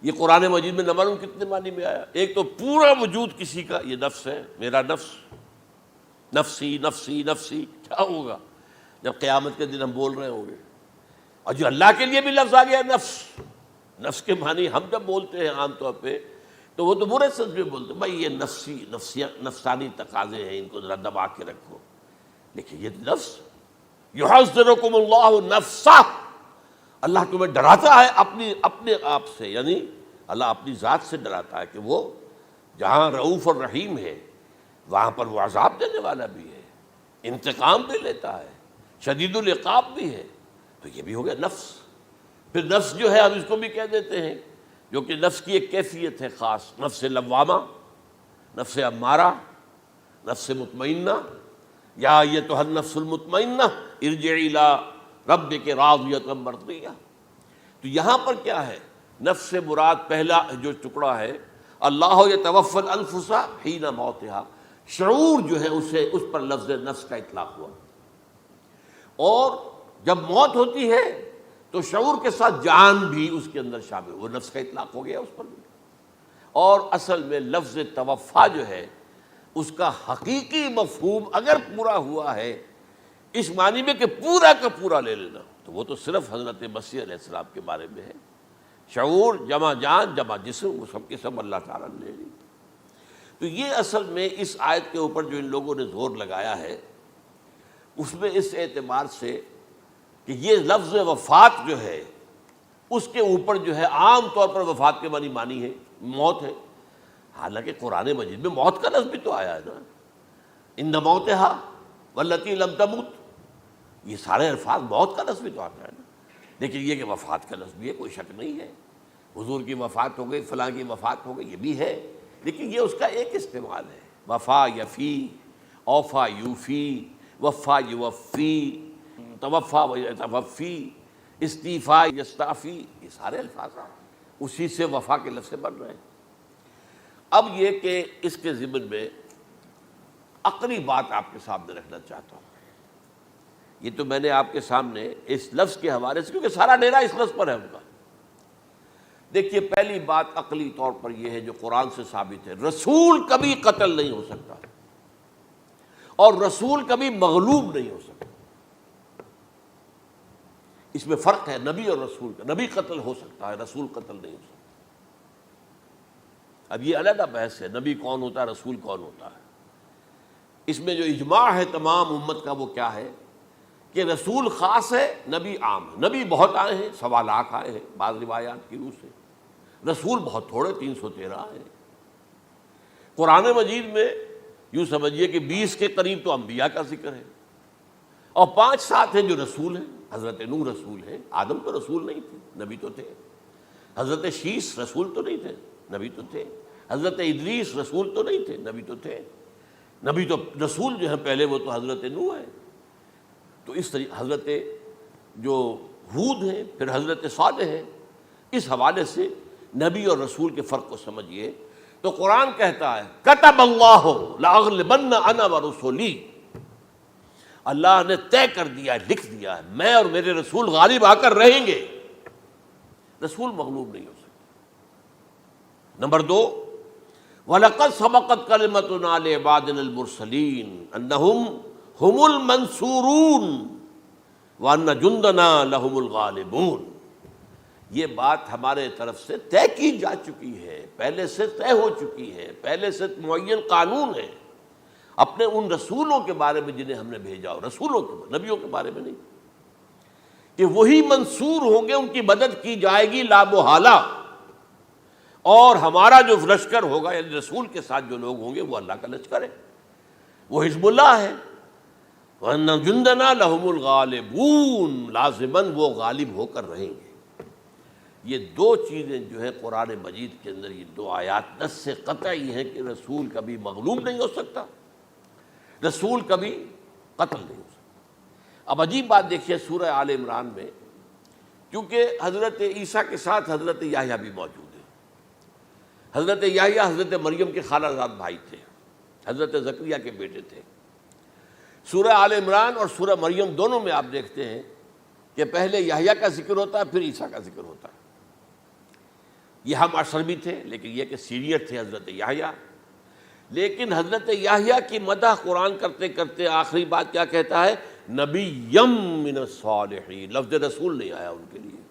یہ قرآن مجید میں نہ معلوم کتنے معنی میں آیا۔ ایک تو پورا وجود کسی کا یہ نفس ہے، میرا نفس، نفسی نفسی نفسی، کیا ہوگا جب قیامت کے دن ہم بول رہے ہوں گے؟ اور جو اللہ کے لیے بھی لفظ آ گیا نفس، نفس کے معنی ہم جب بولتے ہیں عام طور پہ تو وہ تو برے سنس میں بولتے ہیں، بھائی یہ نفسانی تقاضے ہیں، ان کو ذرا دبا کے رکھو۔ لیکن یہ نفس، یحذرکم اللہ نفسہ، اللہ تمہیں ڈراتا ہے اپنے آپ سے، یعنی اللہ اپنی ذات سے ڈراتا ہے کہ وہ جہاں رؤوف اور رحیم ہے وہاں پر وہ عذاب دینے والا بھی ہے، انتقام بھی لیتا ہے، شدید العقاب بھی ہے۔ تو یہ بھی ہو گیا نفس۔ پھر نفس جو ہے ہم اس کو بھی کہہ دیتے ہیں، جو کہ نفس کی ایک کیفیت ہے خاص، نفس لوامہ، نفس امارہ، نفس مطمئنہ، یا ایتھا النفس المطمئنہ ارجعی الی ربک راضیۃ مرضیہ۔ تو یہاں پر کیا ہے؟ نفس سے مراد پہلا جو ٹکڑا ہے، اللہ یتوفی الانفس حین موتها، شعور جو ہے اسے، اس پر لفظ نفس کا اطلاق ہوا۔ اور جب موت ہوتی ہے تو شعور کے ساتھ جان بھی اس کے اندر شامل، وہ نفس کا اطلاق ہو گیا اس پر بھی۔ اور اصل میں لفظ توفا جو ہے اس کا حقیقی مفہوم اگر پورا ہوا ہے اس معنی میں کہ پورا کا پورا لے لینا، تو وہ تو صرف حضرت مسیح علیہ السلام کے بارے میں ہے۔ شعور جمع جان جمع جسم، وہ سب کے سب اللہ تعالیٰ نے لے لی۔ تو یہ اصل میں اس آیت کے اوپر جو ان لوگوں نے زور لگایا ہے، اس میں اس اعتبار سے کہ یہ لفظ وفات جو ہے اس کے اوپر جو ہے عام طور پر وفات کے معنی ہے موت ہے، حالانکہ قرآن مجید میں موت کا لفظ بھی تو آیا ہے نا، ان موتہا واللتی لم تمت، یہ سارے الفاظ موت کا لفظ بھی تو آتا ہے نا۔ لیکن یہ کہ وفات کا لفظ بھی ہے، کوئی شک نہیں ہے، حضور کی وفات ہو گئی، فلاں کی وفات ہو گئی، یہ بھی ہے، لیکن یہ اس کا ایک استعمال ہے۔ وفا یفی، اوفا یوفی، وفا یوفی، توفا و یتوفی، استیفا یستعفی، یہ سارے الفاظ اسی سے وفا کے لفظ سے بن رہے ہیں۔ اب یہ کہ اس کے ضمن میں عقلی بات آپ کے سامنے رکھنا چاہتا ہوں۔ یہ تو میں نے آپ کے سامنے اس لفظ کے حوالے سے، کیونکہ سارا ڈیرا اس لفظ پر ہے ان کا۔ دیکھیے پہلی بات عقلی طور پر یہ ہے جو قرآن سے ثابت ہے، رسول کبھی قتل نہیں ہو سکتا، اور رسول کبھی مغلوب نہیں ہو سکتا۔ اس میں فرق ہے نبی اور رسول کا، نبی قتل ہو سکتا ہے، رسول قتل نہیں ہو سکتا۔ اب یہ علیحدہ بحث ہے، نبی کون ہوتا ہے، رسول کون ہوتا ہے۔ اس میں جو اجماع ہے تمام امت کا وہ کیا ہے کہ کہ رسول خاص ہے، نبی عام ہے۔ نبی بہت آئے ہیں، 1.25 لاکھ آئے ہیں بعض روایات کی روح سے، رسول بہت تھوڑے 313 ہیں۔ قرآن مجید میں یوں سمجھیے کہ 20 کے قریب تو انبیاء کا ذکر ہے، اور 5-7 ہیں جو رسول ہیں۔ حضرت نوح رسول ہیں، آدم تو رسول نہیں تھے، نبی تو تھے۔ حضرت شیس رسول تو نہیں تھے، نبی تو تھے۔ حضرت ادریس رسول تو نہیں تھے، نبی تو تھے۔ نبی تو رسول جو ہے پہلے وہ تو حضرت نوح ہے۔ تو اس طریقے حضرت جو ہود ہیں، پھر حضرت صالح ہیں۔ اس حوالے سے نبی اور رسول کے فرق کو سمجھیے۔ تو قرآن کہتا ہے کتب اللہ لاغلبن انا ورسلی، اللہ نے طے کر دیا ہے، لکھ دیا ہے، میں اور میرے رسول غالب آ کر رہیں گے۔ رسول مغلوب نہیں ہو سکتے۔ نمبر 2، وَلَقَدْ سَبَقَتْ كَلِمَتُنَا لِعِبَادِنَا الْمُرْسَلِينَ أَنَّهُمْ هُمُ الْمَنْصُورُونَ وَأَنَّ جُنْدَنَا لَهُمُ الْغَالِبُونَ۔ یہ بات ہمارے طرف سے طے کی جا چکی ہے، پہلے سے طے ہو چکی ہے، پہلے سے معین قانون ہے اپنے ان رسولوں کے بارے میں جنہیں ہم نے بھیجا ہو، رسولوں کے، نبیوں کے بارے میں نہیں، کہ وہی منصور ہوں گے، ان کی مدد کی جائے گی لا محالہ، اور ہمارا جو لشکر ہوگا یعنی رسول کے ساتھ جو لوگ ہوں گے وہ اللہ کا لشکر ہے، وہ حزب اللہ ہے۔ وَأَنَّ جُنْدَنَا لَهُمُ الْغَالِبُونَ، لازماً وہ غالب ہو کر رہیں گے۔ یہ 2 چیزیں جو ہے قرآن مجید کے اندر، یہ 2 آیات نص سے قطعی ہیں کہ رسول کبھی مغلوب نہیں ہو سکتا، رسول کبھی قتل نہیں ہو سکتا۔ اب عجیب بات دیکھیے سورہ آل عمران میں، کیونکہ حضرت عیسیٰ کے ساتھ حضرت یحییٰ بھی موجود ہیں۔ حضرت یحییٰ حضرت مریم کے خالہ زاد بھائی تھے، حضرت زکریا کے بیٹے تھے۔ سورہ آل عمران اور سورہ مریم دونوں میں آپ دیکھتے ہیں کہ پہلے یحییٰ کا ذکر ہوتا ہے، پھر عیسیٰ کا ذکر ہوتا ہے۔ یہ ہم عصر بھی تھے، لیکن یہ کہ سینئر تھے حضرت یحییٰ۔ لیکن حضرت یحییٰ کی مدح قرآن کرتے کرتے آخری بات کیا کہتا ہے؟ نبیم من الصالحین، لفظ رسول نہیں آیا ان کے لیے۔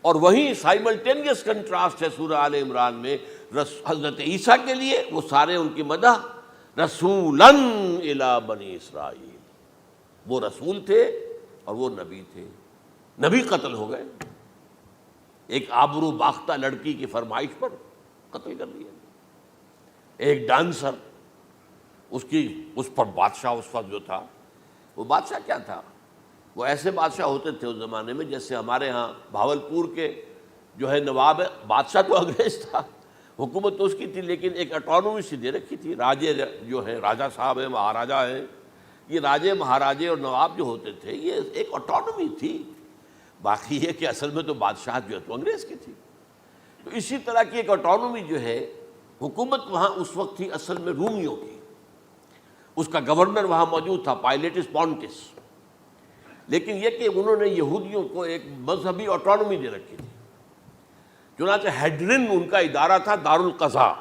اور وہیں سائملٹینیس کنٹراسٹ ہے سورہ آل عمران میں حضرت عیسیٰ کے لیے، وہ سارے ان کی مدح رسولاً الی بنی اسرائیل، وہ رسول تھے اور وہ نبی تھے۔ نبی قتل ہو گئے، ایک آبرو باختہ لڑکی کی فرمائش پر قتل کر دیا۔ ایک ڈانسر، اس پر بادشاہ اس وقت جو تھا، وہ بادشاہ کیا تھا؟ وہ ایسے بادشاہ ہوتے تھے اس زمانے میں جیسے ہمارے ہاں بھاولپور کے جو ہے نواب، بادشاہ تو انگریز تھا، حکومت تو اس کی تھی، لیکن ایک اٹانومی سی دے رکھی تھی۔ راجے جو ہے، راجہ صاحب ہیں، مہاراجہ ہیں، یہ راجے مہاراجے اور نواب جو ہوتے تھے یہ ایک اٹانومی تھی۔ باقی یہ کہ اصل میں تو بادشاہ جو ہے تو انگریز کی تھی۔ تو اسی طرح کی ایک اٹانومی جو ہے حکومت وہاں اس وقت تھی اصل میں رومیوں کی، اس کا گورنر وہاں موجود تھا پائلیٹس پونٹس، لیکن یہ کہ انہوں نے یہودیوں کو ایک مذہبی اٹانومی دے رکھی تھی۔ چنانچہ ہیڈرن ان کا ادارہ تھا، دارالقضاء،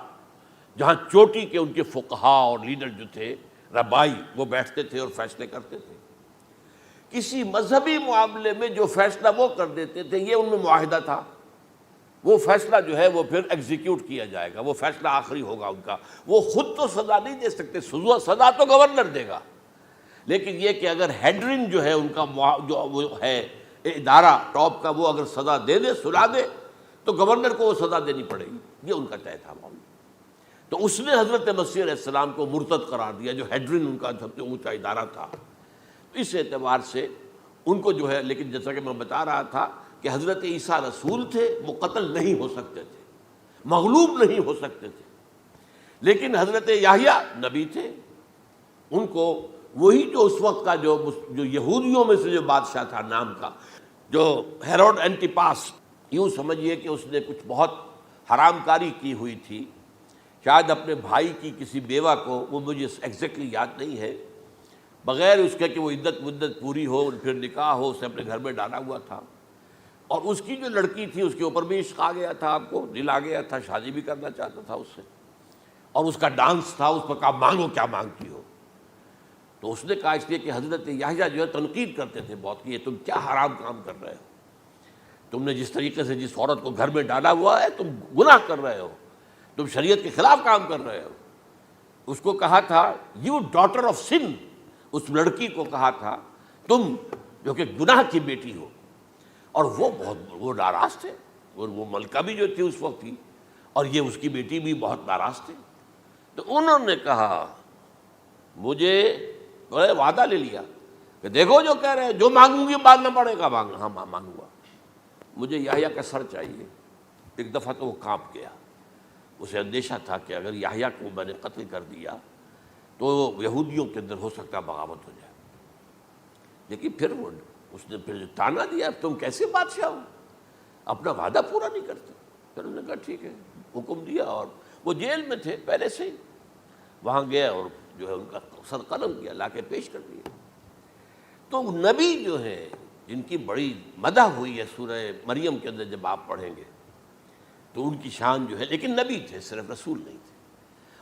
جہاں چوٹی کے ان کے فقہاء اور لیڈر جو تھے، ربائی، وہ بیٹھتے تھے اور فیصلے کرتے تھے۔ کسی مذہبی معاملے میں جو فیصلہ وہ کر دیتے تھے، یہ ان میں معاہدہ تھا، وہ فیصلہ جو ہے وہ پھر ایگزیکیوٹ کیا جائے گا، وہ فیصلہ آخری ہوگا ان کا۔ وہ خود تو سزا نہیں دے سکتے، سزا تو گورنر دے گا، لیکن یہ کہ اگر ہیڈرن جو ہے ان کا جو وہ ہے ادارہ ٹاپ کا، وہ اگر سزا دے دے، سلا دے، تو گورنر کو وہ سزا دینی پڑے گی، یہ ان کا طے تھا معاملہ۔ تو اس نے حضرت مسیح علیہ السلام کو مرتد قرار دیا، جو ہیڈرن ان کا سب سے اونچا ادارہ تھا۔ اس اعتبار سے ان کو جو ہے، لیکن جیسا کہ میں بتا رہا تھا کہ حضرت عیسیٰ رسول تھے، وہ قتل نہیں ہو سکتے تھے، مغلوب نہیں ہو سکتے تھے، لیکن حضرت یحییٰ نبی تھے، ان کو وہی جو اس وقت کا جو یہودیوں میں سے جو بادشاہ تھا نام کا، جو ہیروڈ اینٹیپاس، یوں سمجھیے کہ اس نے کچھ بہت حرام کاری کی ہوئی تھی، شاید اپنے بھائی کی کسی بیوہ کو، وہ مجھے ایگزیکٹلی یاد نہیں ہے، بغیر اس کے کہ وہ عدت مدت پوری ہو پھر نکاح ہو، اسے اپنے گھر میں ڈالا ہوا تھا، اور اس کی جو لڑکی تھی اس کے اوپر بھی عشق آ گیا تھا، آپ کو دل آ گیا تھا، شادی بھی کرنا چاہتا تھا اس سے، اور اس کا ڈانس تھا، اس پر کہا مانگو کیا مانگتی ہو۔ تو اس نے کہا، اس لیے کہ حضرت یحییٰ جو ہے تنقید کرتے تھے بہت کہ یہ تم کیا حرام کام کر رہے ہو، تم نے جس طریقے سے جس عورت کو گھر میں ڈالا ہوا ہے تم گناہ کر رہے ہو، تم شریعت کے خلاف کام کر رہے ہو۔ اس کو کہا تھا یو ڈاٹر آف سن، اس لڑکی کو کہا تھا تم جو کہ گناہ کی بیٹی ہو. اور وہ ناراض تھے, اور وہ ملکہ بھی جو تھی اس وقت تھی, اور یہ اس کی بیٹی بھی بہت ناراض تھے. تو انہوں نے کہا, مجھے وعدہ لے لیا کہ دیکھو جو کہہ رہے ہیں, جو مانگوں گی مانگنا پڑے گا. ہاں مانگوں گا, مجھے یحییٰ کا سر چاہیے. ایک دفعہ تو وہ کانپ گیا, اسے اندیشہ تھا کہ اگر یحییٰ کو میں نے قتل کر دیا تو یہودیوں کے اندر ہو سکتا ہے بغاوت ہو جائے. لیکن پھر اس نے پھر تانا دیا, تم کیسے بادشاہ ہو, اپنا وعدہ پورا نہیں کرتے. پھر انہوں نے کہا ٹھیک ہے, حکم دیا. اور وہ جیل میں تھے پہلے سے ہی, وہاں گیا اور جو ہے ان کا سر قلم کیا, لا کے پیش کر دیا. تو نبی جو ہے جن کی بڑی مدح ہوئی ہے سورہ مریم کے اندر, جب آپ پڑھیں گے تو ان کی شان جو ہے, لیکن نبی تھے, صرف رسول نہیں تھے.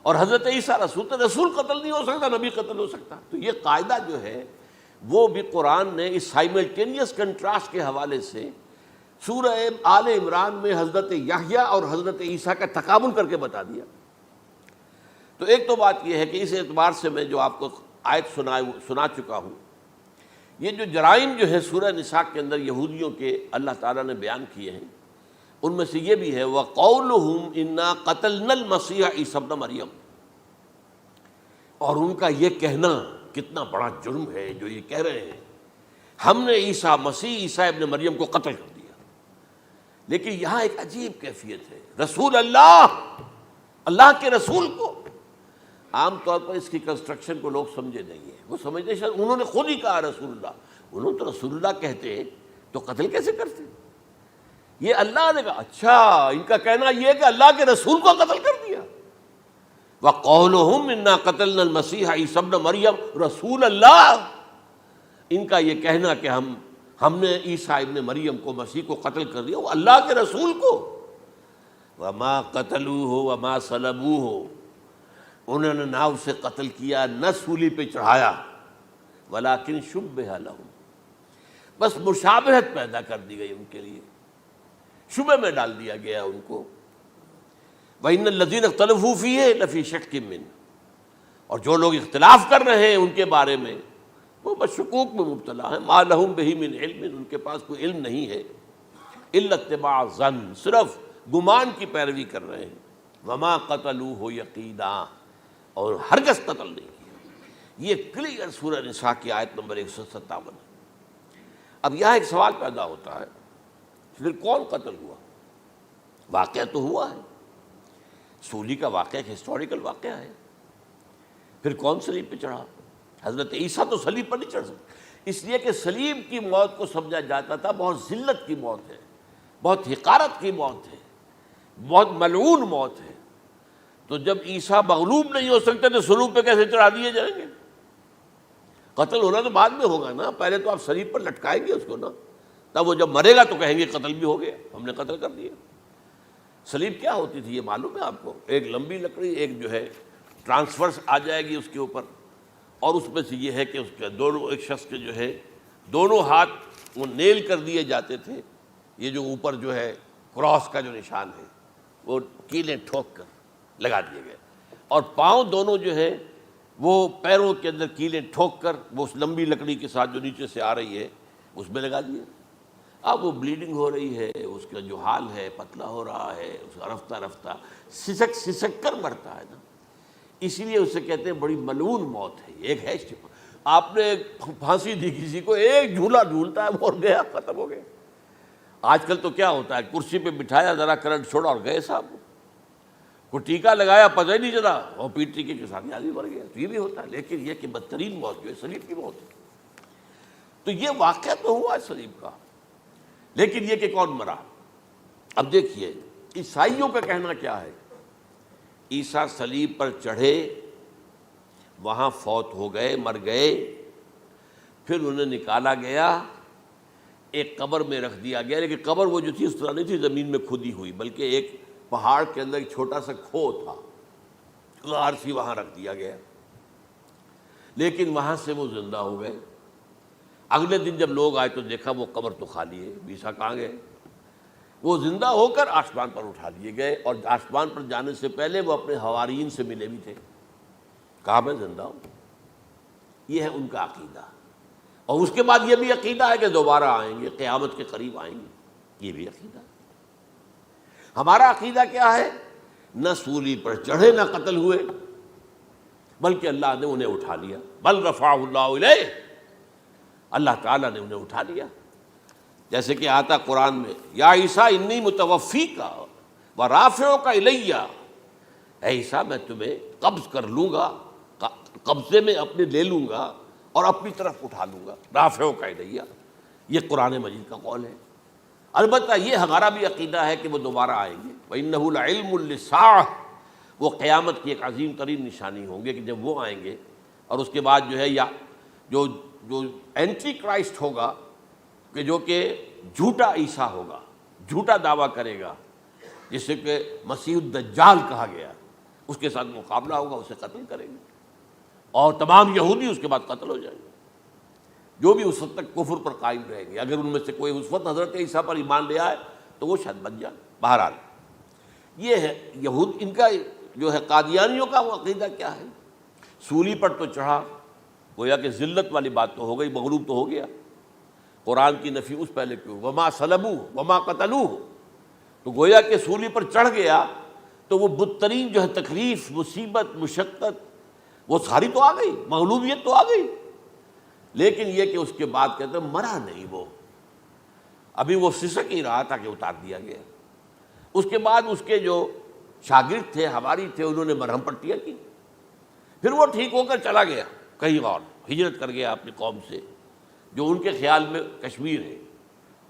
اور حضرت عیسیٰ رسول تھے, رسول قتل نہیں ہو سکتا, نبی قتل ہو سکتا. تو یہ قاعدہ جو ہے وہ بھی قرآن نے اس سائملٹینیس کنٹراسٹ کے حوالے سے سورہ آل عمران میں حضرت یحییٰ اور حضرت عیسیٰ کا تقابل کر کے بتا دیا. تو ایک تو بات یہ ہے کہ اس اعتبار سے میں جو آپ کو آیت سنا چکا ہوں, یہ جو جرائم جو ہے سورہ نساء کے اندر یہودیوں کے اللہ تعالیٰ نے بیان کیے ہیں, ان میں سے یہ بھی ہے وَقَوْلُهُمْ إِنَّا قَتَلْنَا الْمَسِيحَ عِيسَىٰ ابْنَ مَرْيَمَ. اور ان کا یہ کہنا کتنا بڑا جرم ہے جو یہ کہہ رہے ہیں ہم نے عیسیٰ ابن مریم کو قتل کر دیا. لیکن یہاں ایک عجیب کیفیت ہے, رسول اللہ کے رسول کو. عام طور پر اس کی کنسٹرکشن کو لوگ سمجھے نہیں ہیں, وہ سمجھتے ہیں انہوں نے خود ہی کہا رسول اللہ. انہوں نے تو رسول اللہ کہتے تو قتل کیسے کرتے؟ یہ اللہ نے کہا. اچھا, ان کا کہنا یہ ہے کہ اللہ کے رسول کو قتل کر دیا. وَقَوْلُهُمْ إِنَّا قَتَلْنَا الْمَسِيحَ عِيسَىٰ ابْنَ مَرْيَمَ رسول اللہ. ان کا یہ کہنا کہ ہم نے عیسیٰ ابن مریم کو, مسیح کو قتل کر دیا, وہ اللہ کے رسول کو. وَمَا قَتَلُوهُ وَمَا صَلَبُوهُ, انہوں نے نہ اسے قتل کیا نہ سولی پہ چڑھایا. وَلَٰكِن شُبِّهَ لَهُمْ, بس مشابہت پیدا کر دی گئی ان کے لیے, شبہ میں ڈال دیا گیا ان کو. وَإِنَّ الَّذِينَ اخْتَلَفُوا فِيهِ لَفِي شَكٍّ مِّنْهُ, اور جو لوگ اختلاف کر رہے ہیں ان کے بارے میں وہ بس شکوک میں مبتلا ہیں. مَا لَهُم بِهِ مِنْ عِلْمٍ, ان کے پاس کوئی علم نہیں ہے. إِلَّا اتِّبَاعَ الظَّنِّ, صرف گمان کی پیروی کر رہے ہیں. وَمَا قَتَلُوهُ يَقِينًا, اور ہرگز قتل نہیں کیا. یہ کلیئر سورہ نساء کی آیت نمبر 157 ہے. اب یہاں ایک سوال پیدا ہوتا ہے, پھر کون قتل ہوا؟ واقعہ تو ہوا ہے, سولی کا واقعہ ایک ہسٹوریکل واقعہ ہے. پھر کون صلیب پہ چڑھا؟ حضرت عیسیٰ تو صلیب پر نہیں چڑھ سکتے, اس لیے کہ صلیب کی موت کو سمجھا جاتا تھا بہت ذلت کی موت ہے, بہت حقارت کی موت ہے, بہت ملعون موت ہے. تو جب عیسیٰ مغلوب نہیں ہو سکتے تو صلیب پہ کیسے چڑھا دیے جائیں گے؟ قتل ہونا تو بعد میں ہوگا نا, پہلے تو آپ صلیب پر لٹکائیں گے اس کو نا, تب وہ جب مرے گا تو کہیں گے قتل بھی ہو گیا, ہم نے قتل کر دیا. صلیب کیا ہوتی تھی یہ معلوم ہے آپ کو؟ ایک لمبی لکڑی, ایک جو ہے ٹرانسفرس آ جائے گی اس کے اوپر, اور اس میں سے یہ ہے کہ اس کے دونوں, ایک شخص کے جو ہے دونوں ہاتھ وہ نیل کر دیے جاتے تھے. یہ جو اوپر جو ہے کراس کا جو نشان ہے وہ کیلیں ٹھوک کر لگا دیے گئے, اور پاؤں دونوں جو ہے وہ پیروں کے اندر کیلیں ٹھوک کر وہ اس لمبی لکڑی کے ساتھ جو نیچے سے آ رہی ہے اس میں لگا دیے. اب وہ بلیڈنگ ہو رہی ہے, اس کا جو حال ہے پتلا ہو رہا ہے, اس کا رفتہ رفتہ سسک کر مرتا ہے نا, اسی لیے اسے کہتے ہیں بڑی ملعون موت ہے. ایک ہے آپ نے پھانسی دی کسی کو, ایک جھولا جھولتا ہے وہ گیا, ختم ہو گیا. آج کل تو کیا ہوتا ہے, کرسی پہ بٹھایا, ذرا کرنٹ چھوڑا اور گئے صاحب, کو ٹیکا لگایا پتہ ہی نہیں چلا, اور پیٹ ٹیکے کے ساتھ آدمی مر گیا. تو یہ بھی ہوتا ہے, لیکن یہ کہ بدترین موت جو ہے صلیب کی موت ہے. تو یہ واقعہ تو ہوا ہے صلیب کا, لیکن یہ کہ کون مرا؟ اب دیکھیے عیسائیوں کا کہنا کیا ہے. عیسیٰ صلیب پر چڑھے, وہاں فوت ہو گئے, مر گئے, پھر انہیں نکالا گیا, ایک قبر میں رکھ دیا گیا. لیکن قبر وہ جو تھی اس طرح نہیں تھی زمین میں کھدی ہوئی, بلکہ ایک پہاڑ کے اندر ایک چھوٹا سا کھو تھا, غار سی, وہاں رکھ دیا گیا. لیکن وہاں سے وہ زندہ ہو گئے. اگلے دن جب لوگ آئے تو دیکھا وہ قبر تو خالی ہے, عیسیٰ کہاں گئے؟ وہ زندہ ہو کر آسمان پر اٹھا دیے گئے, اور آسمان پر جانے سے پہلے وہ اپنے حواریین سے ملے بھی تھے, کہا میں زندہ ہوں. یہ ہے ان کا عقیدہ. اور اس کے بعد یہ بھی عقیدہ ہے کہ دوبارہ آئیں گے، قیامت کے قریب آئیں گے، یہ بھی عقیدہ ہے۔ ہمارا عقیدہ کیا ہے؟ نہ سولی پر چڑھے نہ قتل ہوئے، بلکہ اللہ نے انہیں اٹھا لیا، بل رفعہ اللہ الیہ، اللہ تعالیٰ نے انہیں اٹھا لیا۔ جیسے کہ آتا قرآن میں، یا عیسیٰ انی متوفیک ورافعک الیہ، اے عیسیٰ میں تمہیں قبض کر لوں گا، قبضے میں اپنے لے لوں گا اور اپنی طرف اٹھا لوں گا، رافعک الیہ، یہ قرآن مجید کا قول ہے۔ البتہ یہ ہمارا بھی عقیدہ ہے کہ وہ دوبارہ آئیں گے، وَإِنَّهُ لَعِلْمٌ لِلسَّاعَةِ، وہ قیامت کی ایک عظیم ترین نشانی ہوں گے کہ جب وہ آئیں گے، اور اس کے بعد جو ہے یا جو اینٹی کرائسٹ ہوگا، کہ جو کہ جھوٹا عیسیٰ ہوگا، جھوٹا دعویٰ کرے گا، جسے کہ مسیح الدجال کہا گیا، اس کے ساتھ مقابلہ ہوگا، اسے قتل کریں گے، اور تمام یہودی اس کے بعد قتل ہو جائیں گے، جو بھی اس وقت تک کفر پر قائم رہیں گے۔ اگر ان میں سے کوئی اس وقت حضرت عیسیٰ پر ایمان لے آئے تو وہ شاید بن جائے۔ بہرحال یہ ہے یہود، ان کا جو ہے قادیانیوں کا وہ عقیدہ کیا ہے؟ سولی پر تو چڑھا، گویا کہ ذلت والی بات تو ہو گئی، مغلوب تو ہو گیا، قرآن کی نفی اس پہلے کیوں، وما صلبوہ وما قتلوہ، تو گویا کہ سولی پر چڑھ گیا تو وہ بدترین جو ہے تکلیف، مصیبت، مشقت، وہ ساری تو آ گئی، مغلوبیت تو آ گئی، لیکن یہ کہ اس کے بعد کہتے ہیں مرا نہیں، وہ ابھی وہ سسک ہی رہا تھا کہ اتار دیا گیا۔ اس کے بعد اس کے جو شاگرد تھے، حواری تھے، انہوں نے مرہم پٹیاں کی، پھر وہ ٹھیک ہو کر چلا گیا کہیں اور، ہجرت کر گیا اپنی قوم سے جو ان کے خیال میں کشمیر ہے،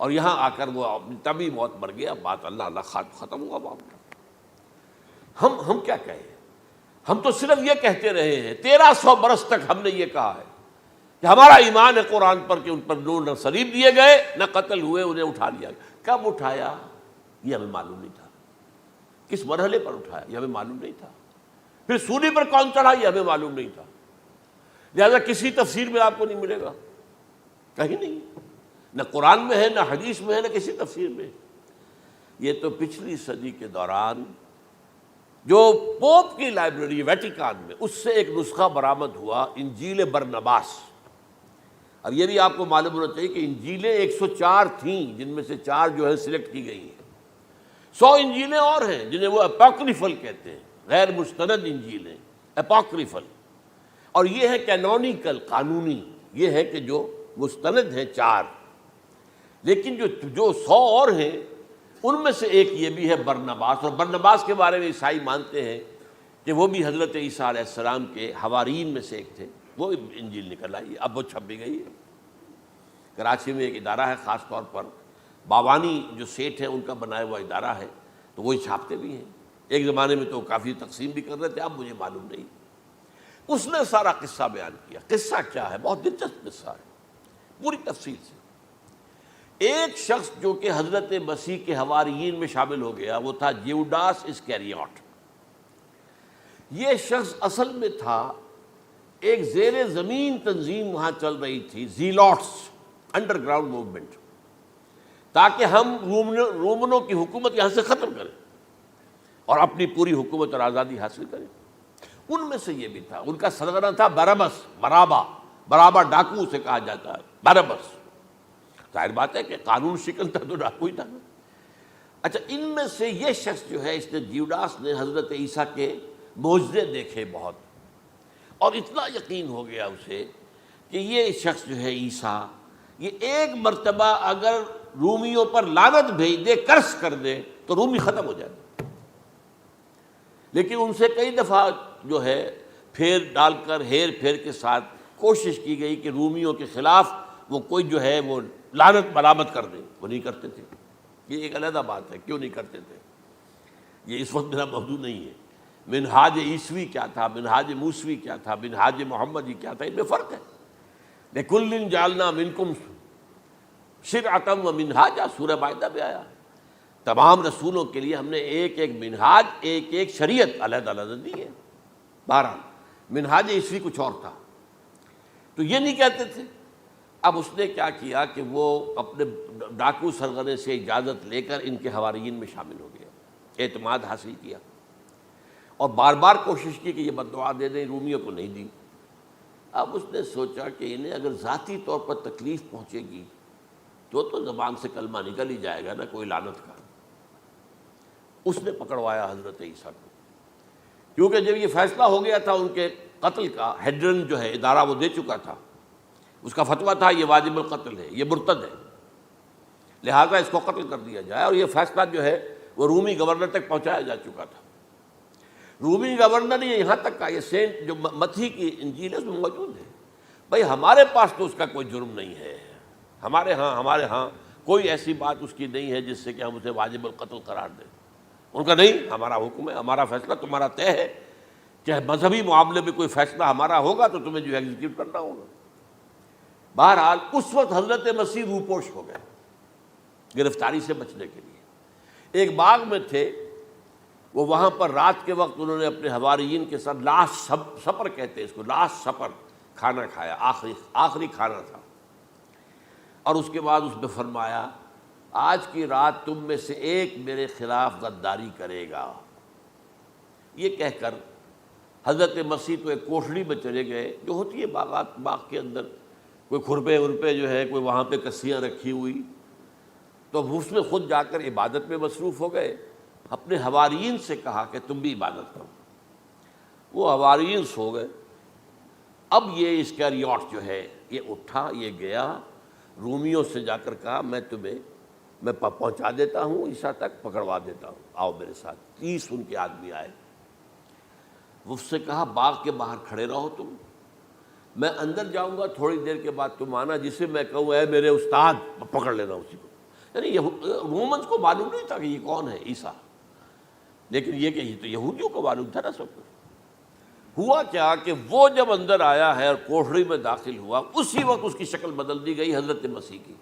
اور یہاں آ کر وہ اپنی طبی موت مر گیا۔ بات اللہ ختم ہوا معاملہ۔ ہم کیا کہیں؟ ہم تو صرف یہ کہتے رہے ہیں، 1300 برس تک ہم نے یہ کہا ہے کہ ہمارا ایمان ہے قرآن پر کہ ان پر نہ صلیب دیے گئے نہ قتل ہوئے، انہیں اٹھا لیا گیا۔ کب اٹھایا یہ ہمیں معلوم نہیں تھا، کس مرحلے پر اٹھایا یہ ہمیں معلوم نہیں تھا، پھر سولی پر کون چڑھا یہ ہمیں معلوم نہیں تھا، لہذا کسی تفسیر میں آپ کو نہیں ملے گا، کہیں نہیں، نہ قرآن میں ہے، نہ حدیث میں ہے، نہ کسی تفسیر میں۔ یہ تو پچھلی صدی کے دوران جو پوپ کی لائبریری ویٹیکان میں، اس سے ایک نسخہ برآمد ہوا، انجیل برنباس۔ اب یہ بھی آپ کو معلوم ہونا چاہیے کہ انجیلیں 104 تھیں، جن میں سے 4 جو ہے سلیکٹ کی گئی ہیں، 100 انجیلیں اور ہیں جنہیں وہ اپوکریفل کہتے ہیں، غیر مستند انجیلیں، اپوکریفل، اور یہ ہے کینونیکل، قانونی، یہ ہے کہ جو مستند ہیں 4، لیکن جو 100 اور ہیں ان میں سے ایک یہ بھی ہے برنباس، اور برنباس کے بارے میں عیسائی مانتے ہیں کہ وہ بھی حضرت عیسیٰ علیہ السلام کے حوارین میں سے ایک تھے۔ وہ انجیل نکل آئی، اب وہ چھپ بھی گئی ہے۔ کراچی میں ایک ادارہ ہے، خاص طور پر باوانی جو سیٹھ ہیں ان کا بنایا ہوا ادارہ ہے، تو وہی چھاپتے بھی ہیں۔ ایک زمانے میں تو کافی تقسیم بھی کر رہے تھے، اب مجھے معلوم نہیں۔ اس نے سارا قصہ بیان کیا۔ قصہ کیا ہے؟ بہت دلچسپ قصہ ہے، پوری تفصیل سے۔ ایک شخص جو کہ حضرت مسیح کے حواریین میں شامل ہو گیا، وہ تھا جیوڈاس اسکیریوٹ۔ یہ شخص اصل میں تھا ایک زیر زمین تنظیم وہاں چل رہی تھی، زیلوٹس، انڈر گراؤنڈ موومنٹ، تاکہ ہم رومنوں کی حکومت یہاں سے ختم کریں اور اپنی پوری حکومت اور آزادی حاصل کریں۔ ان میں سے یہ بھی تھا، ان کا سرغنہ تھا برابس، برابا ڈاکو اسے کہا جاتا ہے، برابس۔ ظاہر بات ہے کہ قانون شکن تھا تو ڈاکو ہی تھا۔ اچھا، ان میں سے یہ شخص جو ہے، اس نے جیوڈاس نے حضرت عیسیٰ کے معجزے دیکھے بہت، اور اتنا یقین ہو گیا اسے کہ یہ شخص جو ہے عیسیٰ، یہ ایک مرتبہ اگر رومیوں پر لعنت بھیج دے، کرس کر دے، تو رومی ختم ہو جائے۔ لیکن ان سے کئی دفعہ جو ہے پھیر ڈال کر، ہیر پھیر کے ساتھ کوشش کی گئی کہ رومیوں کے خلاف وہ کوئی جو ہے وہ لعنت ملامت کر دے، وہ نہیں کرتے تھے۔ یہ ایک علیحدہ بات ہے، کیوں نہیں کرتے تھے، یہ اس وقت میرا موضوع نہیں ہے۔ منہاج عیسوی کیا تھا، منہاج موسوی کیا تھا، منہاج محمدی کیا تھا، ان میں فرق ہے۔ لِكُلٍّ جَعَلْنَا مِنْكُمْ شِرْعَةً وَمِنْہاجًا، سورہ مائدہ میں آیا ہے، تمام رسولوں کے لیے ہم نے ایک ایک منہاج، ایک ایک شریعت علیحدہ علیحدہ دی ہے۔ بہرحال منہاج عیسوی کچھ اور تھا، تو یہ نہیں کہتے تھے۔ اب اس نے کیا کیا کہ وہ اپنے ڈاکو سرغنے سے اجازت لے کر ان کے حواریین میں شامل ہو گیا، اعتماد حاصل کیا، اور بار بار کوشش کی کہ یہ بد دعا دے دیں، رومیوں کو نہیں دی۔ اب اس نے سوچا کہ انہیں اگر ذاتی طور پر تکلیف پہنچے گی تو زبان سے کلمہ نکل ہی جائے گا نا کوئی لعنت کا. اس نے پکڑوایا حضرت عیسیٰ کو، کیونکہ جب یہ فیصلہ ہو گیا تھا ان کے قتل کا، ہیڈرن جو ہے ادارہ وہ دے چکا تھا، اس کا فتویٰ تھا یہ واجب القتل ہے، یہ مرتد ہے، لہٰذا اس کو قتل کر دیا جائے. اور یہ فیصلہ جو ہے وہ رومی گورنر تک پہنچایا جا چکا تھا. رومی گورنر نے یہاں تک کہا، یہ سینٹ جو متی کی انجیل ہے اس میں موجود ہے، بھائی ہمارے پاس تو اس کا کوئی جرم نہیں ہے، ہمارے ہاں کوئی ایسی بات اس کی نہیں ہے جس سے کہ ہم اسے واجب القتل قرار دیں. ان کا نہیں، ہمارا حکم ہے، ہمارا فیصلہ تمہارا طے ہے، چاہے مذہبی معاملے میں کوئی فیصلہ ہمارا ہوگا تو تمہیں جو ایگزیکیوٹ کرنا ہوگا. بہرحال اس وقت حضرت مسیح روپوش ہو گئے گرفتاری سے بچنے کے لیے. ایک باغ میں تھے وہ، وہاں پر رات کے وقت انہوں نے اپنے حواریین کے ساتھ لاسٹ سپر کہتے ہیں اس کو، لاسٹ سپر کھانا کھایا، آخری کھانا تھا. اور اس کے بعد اس میں فرمایا آج کی رات تم میں سے ایک میرے خلاف غداری کرے گا. یہ کہہ کر حضرت مسیح تو ایک کوٹھڑی میں چلے گئے جو ہوتی ہے باغ کے اندر، کوئی کھرپے ورپے جو ہے، کوئی وہاں پہ کسیاں رکھی ہوئی، تو اس میں خود جا کر عبادت میں مصروف ہو گئے. اپنے حواریین سے کہا کہ تم بھی عبادت کرو. وہ حواریین سو گئے. اب یہ اسکریوٹ جو ہے یہ اٹھا، یہ گیا رومیوں سے جا کر کہا میں پہنچا دیتا ہوں عیسیٰ تک، پکڑوا دیتا ہوں، آؤ میرے ساتھ. 30 ان کے آدمی آئے. اس سے کہا باغ کے باہر کھڑے رہو تم، میں اندر جاؤں گا، تھوڑی دیر کے بعد تم آنا، جسے میں کہوں اے میرے استاد، پکڑ لینا اسی کو. یعنی رومنز کو معلوم نہیں تھا کہ یہ کون ہے عیسیٰ، لیکن یہ کہ یہ تو یہودیوں کو معلوم تھا نا سب کچھ. ہوا کیا کہ وہ جب اندر آیا ہے اور کوٹھڑی میں داخل ہوا، اسی وقت اس کی شکل بدل دی گئی حضرت مسیح کی.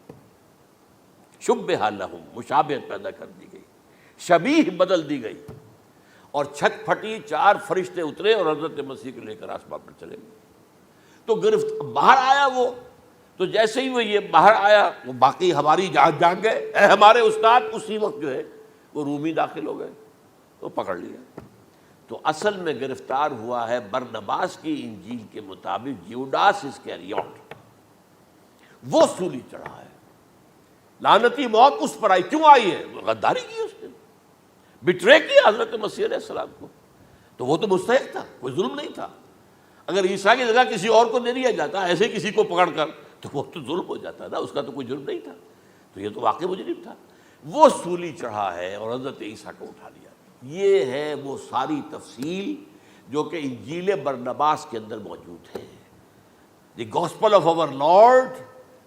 شبہ لہم، مشابہت پیدا کر دی گئی، شبیہ بدل دی گئی، اور چھت پھٹی، 4 فرشتے اترے اور حضرت مسیح کو لے کر آسمان پر چلے گئے. تو باہر آیا وہ، تو جیسے ہی وہ یہ باہر آیا وہ باقی ہماری جان گئے، اے ہمارے استاد. اسی وقت جو ہے وہ رومی داخل ہو گئے تو پکڑ لیا. تو اصل میں گرفتار ہوا ہے برنباس کی انجیل کے مطابق یوڈاس اسکریوٹ، وہ سولی چڑھا ہے. لعنتی موت اس پر آئی. کیوں آئی ہے؟ غداری کی اس نے، بٹرے کیا حضرت مسیح علیہ السلام کو. تو وہ تو مستحق تھا، کوئی ظلم نہیں تھا. اگر عیسیٰ کی جگہ کسی اور کو دے دیا جاتا ایسے کسی کو پکڑ کر تو وہ تو ظلم ہو جاتا نا، اس کا تو کوئی جرم نہیں تھا. تو یہ تو واقعی مجرم تھا. وہ سولی چڑھا ہے اور حضرت عیسیٰ کو اٹھا لیا. یہ ہے وہ ساری تفصیل جو کہ انجیل برنباس کے اندر موجود ہے. The gospel of our Lord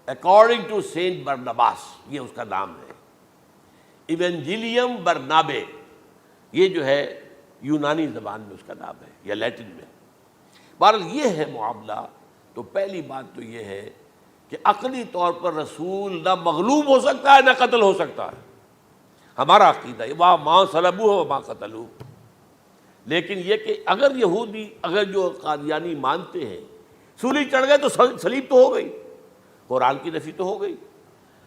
according to Saint Barnabas, یہ اس کا نام ہے. ایونجیلیم برنابے، یہ جو ہے یونانی زبان میں اس کا نام ہے یا لیٹن میں. بہرحال یہ ہے معاملہ. تو پہلی بات تو یہ ہے کہ عقلی طور پر رسول نہ مغلوب ہو سکتا ہے نہ قتل ہو سکتا ہے. ہمارا عقیدہ ہے وہاں ماں صلبوہ و ماں قتلوہ. لیکن یہ کہ اگر یہودی، اگر جو قادیانی مانتے ہیں سولی چڑھ گئے تو صلیب تو ہو گئی، قرآن کی نفی تو ہو گئی،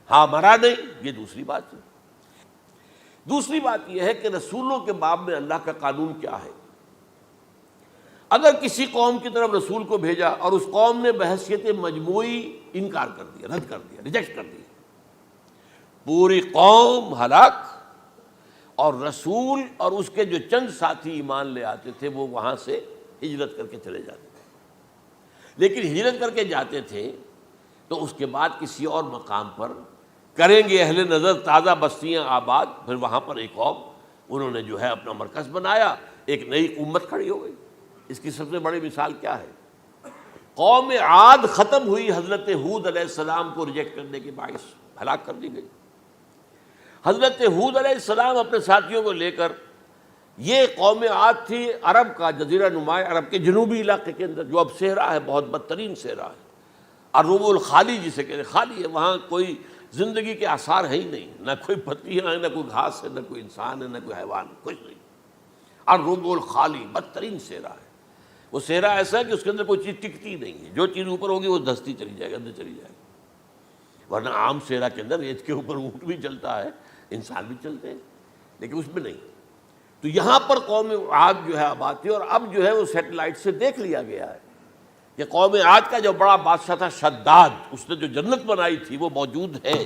ہاں مرا نہیں، یہ دوسری بات ہے. دوسری بات یہ ہے کہ رسولوں کے باب میں اللہ کا قانون کیا ہے. اگر کسی قوم کی طرف رسول کو بھیجا اور اس قوم نے بحیثیت مجموعی انکار کر دیا، رد کر دیا، ریجیکٹ کر دیا، پوری قوم ہلاک، اور رسول اور اس کے جو چند ساتھی ایمان لے آتے تھے وہ وہاں سے ہجرت کر کے چلے جاتے تھے. لیکن ہجرت کر کے جاتے تھے تو اس کے بعد کسی اور مقام پر کریں گے اہل نظر تازہ بستیاں آباد. پھر وہاں پر ایک قوم انہوں نے جو ہے اپنا مرکز بنایا، ایک نئی امت کھڑی ہو گئی. اس کی سب سے بڑی مثال کیا ہے؟ قوم عاد ختم ہوئی حضرت ہود علیہ السلام کو ریجیکٹ کرنے کے باعث ہلاک کر دی گئی. حضرت ہود علیہ السلام اپنے ساتھیوں کو لے کر، یہ قوم عاد تھی عرب کا جزیرہ نما عرب کے جنوبی علاقے کے اندر، جو اب صحرا ہے، بہت بدترین صحرا ہے، الربع الخالی جسے کہتے ہیں، خالی ہے. وہاں کوئی زندگی کے آثار ہے ہی نہیں، نہ کوئی پتیاں ہیں، نہ کوئی گھاس ہے، نہ کوئی انسان ہے، نہ کوئی حیوان، کچھ نہیں. الربع الخالی، بدترین صحرا ہے. وہ صحرا ایسا ہے کہ اس کے اندر کوئی چیز ٹکتی نہیں ہے، جو چیز اوپر ہوگی وہ دھستی چلی جائے گی، اندر چلی جائے گی. ورنہ عام صحرا کے اندر ریت کے اوپر اونٹ بھی چلتا ہے، انسان بھی چلتے ہیں، لیکن اس میں نہیں. تو یہاں پر قوم عاد جو ہے آباد تھی، اور اب جو ہے وہ سیٹلائٹ سے دیکھ لیا گیا ہے کہ قوم عاد کا جو بڑا بادشاہ تھا شداد، اس نے جو جنت بنائی تھی وہ موجود ہے،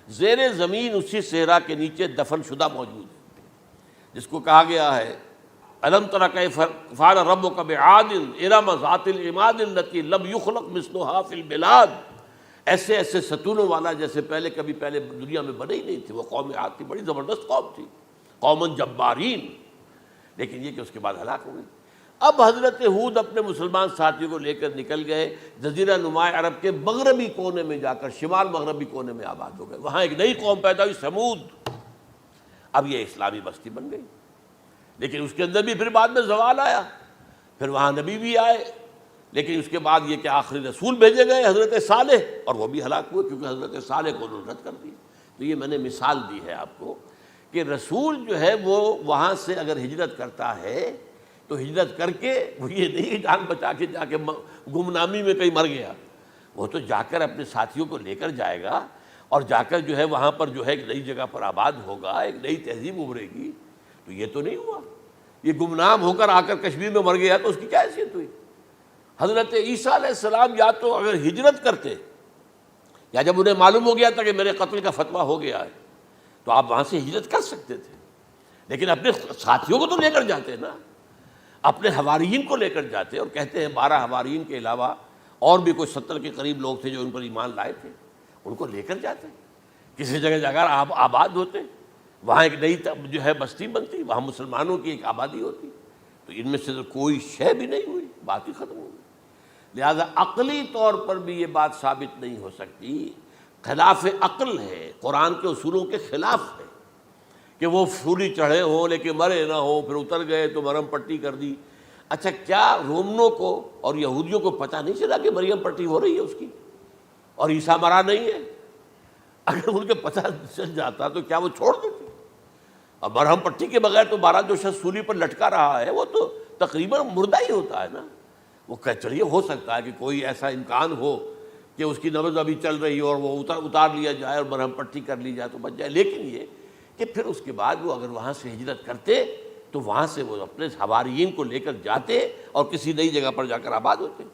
زیر زمین اسی صحرا کے نیچے دفن شدہ موجود ہے، جس کو کہا گیا ہے الم تر کیف فعل ربک بعاد ارم ذات العماد التی لم یخلق مثلها فی البلاد، ایسے ایسے ستونوں والا جیسے پہلے دنیا میں بنے ہی نہیں تھے۔ وہ قوم عاد تھی، بڑی زبردست قوم تھی، قومن جبارین، لیکن یہ کہ اس کے بعد ہلاک ہو گئی۔ اب حضرت ہود اپنے مسلمان ساتھیوں کو لے کر نکل گئے، جزیرہ نماء عرب کے مغربی کونے میں جا کر، شمال مغربی کونے میں آباد ہو گئے۔ وہاں ایک نئی قوم پیدا ہوئی، سمود۔ اب یہ اسلامی بستی بن گئی، لیکن اس کے اندر بھی پھر بعد میں زوال آیا، پھر وہاں نبی بھی آئے، لیکن اس کے بعد یہ کہ آخری رسول بھیجے گئے حضرت صالح، اور وہ بھی ہلاک ہوئے کیونکہ حضرت صالح کو انہوں نے رد کر دی۔ تو یہ میں نے مثال دی ہے آپ کو کہ رسول جو ہے وہ وہاں سے اگر ہجرت کرتا ہے تو ہجرت کر کے وہ یہ نہیں جان بچا کے جا کے گمنامی میں کہیں مر گیا، وہ تو جا کر اپنے ساتھیوں کو لے کر جائے گا، اور جا کر جو ہے وہاں پر جو ہے ایک نئی جگہ پر آباد ہوگا، ایک نئی تہذیب ابھرے گی۔ تو یہ تو نہیں ہوا، یہ گمنام ہو کر آ کر کشمیر میں مر گیا تو اس کی کیا حیثیت ہوئی؟ حضرت عیسیٰ علیہ السلام یا تو اگر ہجرت کرتے، یا جب انہیں معلوم ہو گیا تھا کہ میرے قتل کا فتویٰ ہو گیا ہے، تو آپ وہاں سے ہجرت کر سکتے تھے، لیکن اپنے ساتھیوں کو تو لے کر جاتے نا، اپنے حواریین کو لے کر جاتے، اور کہتے ہیں 12 حواریین کے علاوہ اور بھی کوئی 70 کے قریب لوگ تھے جو ان پر ایمان لائے تھے، ان کو لے کر جاتے، کسی جگہ جا کر آباد ہوتے، وہاں ایک نئی جو ہے بستی بنتی، وہاں مسلمانوں کی ایک آبادی ہوتی۔ تو ان میں سے تو کوئی شے بھی نہیں ہوئی، بات ہی ختم ہو گئی۔ لہذا عقلی طور پر بھی یہ بات ثابت نہیں ہو سکتی، خلاف عقل ہے، قرآن کے اصولوں کے خلاف ہے کہ وہ سولی چڑھے ہوں لیکن مرے نہ ہوں، پھر اتر گئے تو مرہم پٹی کر دی۔ اچھا، کیا رومنوں کو اور یہودیوں کو پتہ نہیں چلا کہ مریم پٹی ہو رہی ہے اس کی اور عیسیٰ مرا نہیں ہے؟ اگر ان کے پتہ چل جاتا تو کیا وہ چھوڑ دیتے؟ اب مرہم پٹی کے بغیر تو 12 جو شخص سولی پر لٹکا رہا ہے وہ تو تقریباً مردہ ہی ہوتا ہے نا۔ وہ کہ چلیے ہو سکتا ہے کہ کوئی ایسا امکان ہو کہ اس کی نبض ابھی چل رہی ہو اور وہ اتار لیا جائے اور مرہم پٹی کر لی جائے تو بچ جائے، لیکن یہ کہ پھر اس کے بعد وہ اگر وہاں سے ہجرت کرتے تو وہاں سے وہ اپنے حواریین کو لے کر جاتے اور کسی نئی جگہ پر جا کر آباد ہوتے۔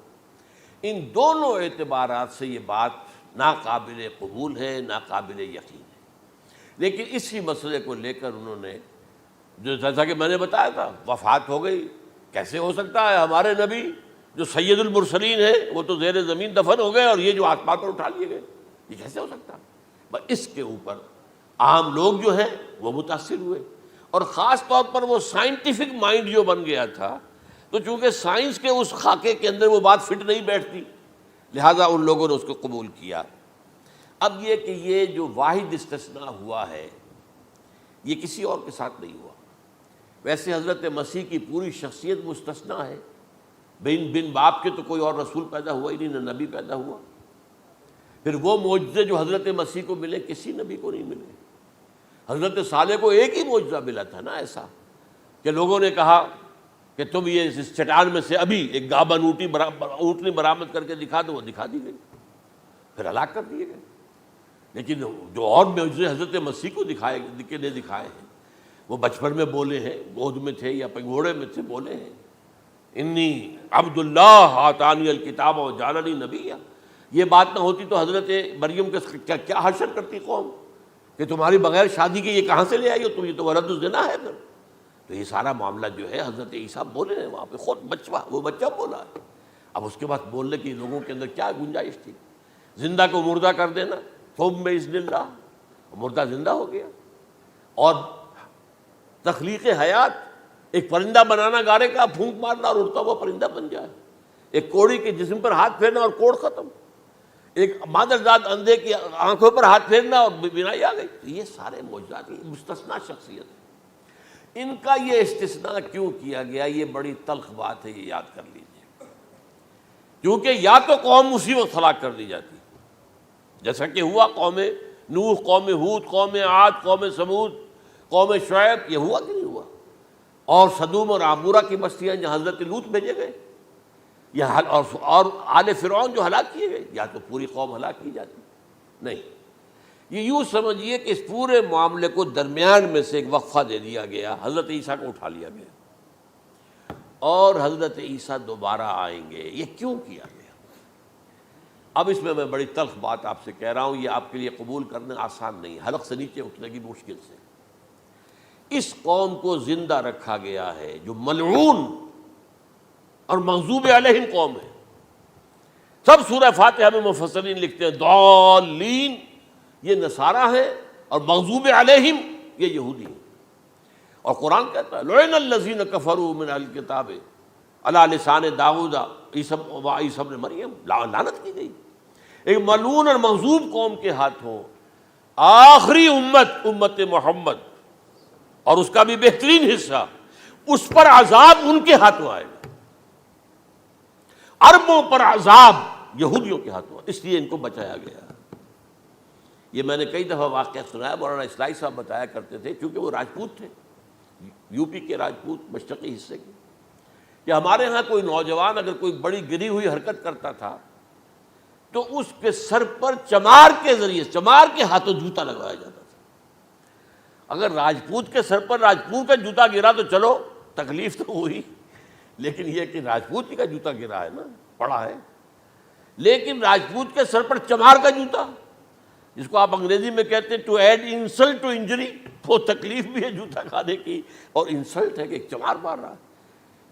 ان دونوں اعتبارات سے یہ بات ناقابل قبول ہے، ناقابل یقین ہے۔ لیکن اسی مسئلے کو لے کر انہوں نے، جو جیسا کہ میں نے بتایا تھا، وفات ہو گئی، کیسے ہو سکتا ہے ہمارے نبی جو سید المرسلین ہیں وہ تو زیر زمین دفن ہو گئے اور یہ جو آسمان پر اٹھا لیے گئے، یہ کیسے ہو سکتا؟ بس اس کے اوپر عام لوگ جو ہیں وہ متاثر ہوئے، اور خاص طور پر وہ سائنٹیفک مائنڈ جو بن گیا تھا، تو چونکہ سائنس کے اس خاکے کے اندر وہ بات فٹ نہیں بیٹھتی، لہٰذا ان لوگوں نے اس کو قبول کیا۔ اب یہ کہ یہ جو واحد استثناء ہوا ہے یہ کسی اور کے ساتھ نہیں ہوا۔ ویسے حضرت مسیح کی پوری شخصیت مستثنیٰ ہے، بن باپ کے تو کوئی اور رسول پیدا ہوا ہی نہیں، نہ نبی پیدا ہوا۔ پھر وہ معجزے جو حضرت مسیح کو ملے کسی نبی کو نہیں ملے۔ حضرت صالح کو ایک ہی معجزہ ملا تھا نا ایسا کہ لوگوں نے کہا کہ تم یہ اس چٹان میں سے ابھی ایک گابن اونٹنی برآمد کر کے دکھا دو، وہ دکھا دی گئی، پھر ہلاک کر دیے گئے۔ لیکن جو اور معجزے حضرت مسیح کو دکھائے ہیں وہ بچپن میں بولے ہیں، گود میں تھے یا پگھوڑے میں تھے، بولے ہیں انی عبد اللہ آتانی الکتاب وجعلنی نبیا۔ یہ بات نہ ہوتی تو حضرت مریم کے کیا حشر کرتی قوم کہ تمہاری بغیر شادی کے یہ کہاں سے لے آئی ہو تم، یہ تو ولد الزنا ہے۔ پھر تو یہ سارا معاملہ جو ہے حضرت عیسیٰ بولے ہیں وہاں پہ، خود وہ بچہ بولا ہے۔ اب اس کے بعد بولنے کی لوگوں کے اندر کیا گنجائش تھی؟ زندہ کو مردہ کر دینا، ثم بإذن اللہ، مردہ زندہ ہو گیا، اور تخلیق حیات، ایک پرندہ بنانا گارے کا، پھونک مارنا اور اڑتا ہوا پرندہ بن جائے، ایک کوڑی کے جسم پر ہاتھ پھیرنا اور کوڑ ختم، ایک مادرزاد اندھے کی آنکھوں پر ہاتھ پھیرنا اور بینائی آ گئی۔ تو یہ سارے معجزات مستثنیٰ شخصیت ہے۔ ان کا یہ استثناء کیوں کیا گیا، یہ بڑی تلخ بات ہے، یہ یاد کر لیجیے، کیونکہ یا تو قوم اسی وقت ہلاک کر دی جاتی جیسا کہ ہوا قوم نوح، قوم ہود، قوم عاد، قوم سمود، قوم شعیب، یہ ہوا کہ نہیں ہوا؟ اور صدوم اور عمورہ کی بستیاں جہاں حضرت لوط بھیجے گئے، اور آل فرعون جو ہلاک کیے گئے، یا تو پوری قوم ہلاک کی جاتی؟ نہیں، یہ یوں سمجھیے کہ اس پورے معاملے کو درمیان میں سے ایک وقفہ دے دیا گیا، حضرت عیسیٰ کو اٹھا لیا گیا، اور حضرت عیسیٰ دوبارہ آئیں گے. یہ کیوں کیا گیا؟ اب اس میں بڑی تلخ بات آپ سے کہہ رہا ہوں، یہ آپ کے لیے قبول کرنا آسان نہیں، حلق سے نیچے اٹھنے کی مشکل سے. اس قوم کو زندہ رکھا گیا ہے جو ملعون اور مغضوب علیہم قوم ہے. سب سورہ فاتحہ میں مفسرین لکھتے ہیں ضالین یہ نصارہ ہے اور مغضوب علیہم یہ یہودی ہیں. اور قرآن کہتا ہے لعن الذین کفروا من اہل الکتاب علی لسان داؤد وعیسی ابن مریم، لعنت کی گئی ایک ملعون اور مغضوب قوم کے ہاتھوں. آخری امت محمد اور اس کا بھی بہترین حصہ، اس پر عذاب ان کے ہاتھوں آئے گا. عربوں پر عذاب یہودیوں کے ہاتھوں، اس لیے ان کو بچایا گیا. یہ میں نے کئی دفعہ واقعہ سنایا، مولانا اصلاحی صاحب بتایا کرتے تھے، کیونکہ وہ راجپوت تھے، یو پی کے راجپوت مشرقی حصے کے، کہ ہمارے ہاں کوئی نوجوان اگر کوئی بڑی گری ہوئی حرکت کرتا تھا تو اس کے سر پر چمار کے ذریعے، چمار کے ہاتھوں جوتا لگوایا جاتا تھا. اگر راجپوت کے سر پر راجپوت کا جوتا گرا تو چلو تکلیف تو ہوئی، لیکن یہ کہ راجپوت ہی کا جوتا گرا ہے نا، پڑا ہے. لیکن راجپوت کے سر پر چمار کا جوتا، جس کو آپ انگریزی میں کہتے ہیں to add insult to injury, وہ تکلیف بھی ہے جوتا کھانے کی اور انسلٹ ہے کہ ایک چمار مار رہا ہے.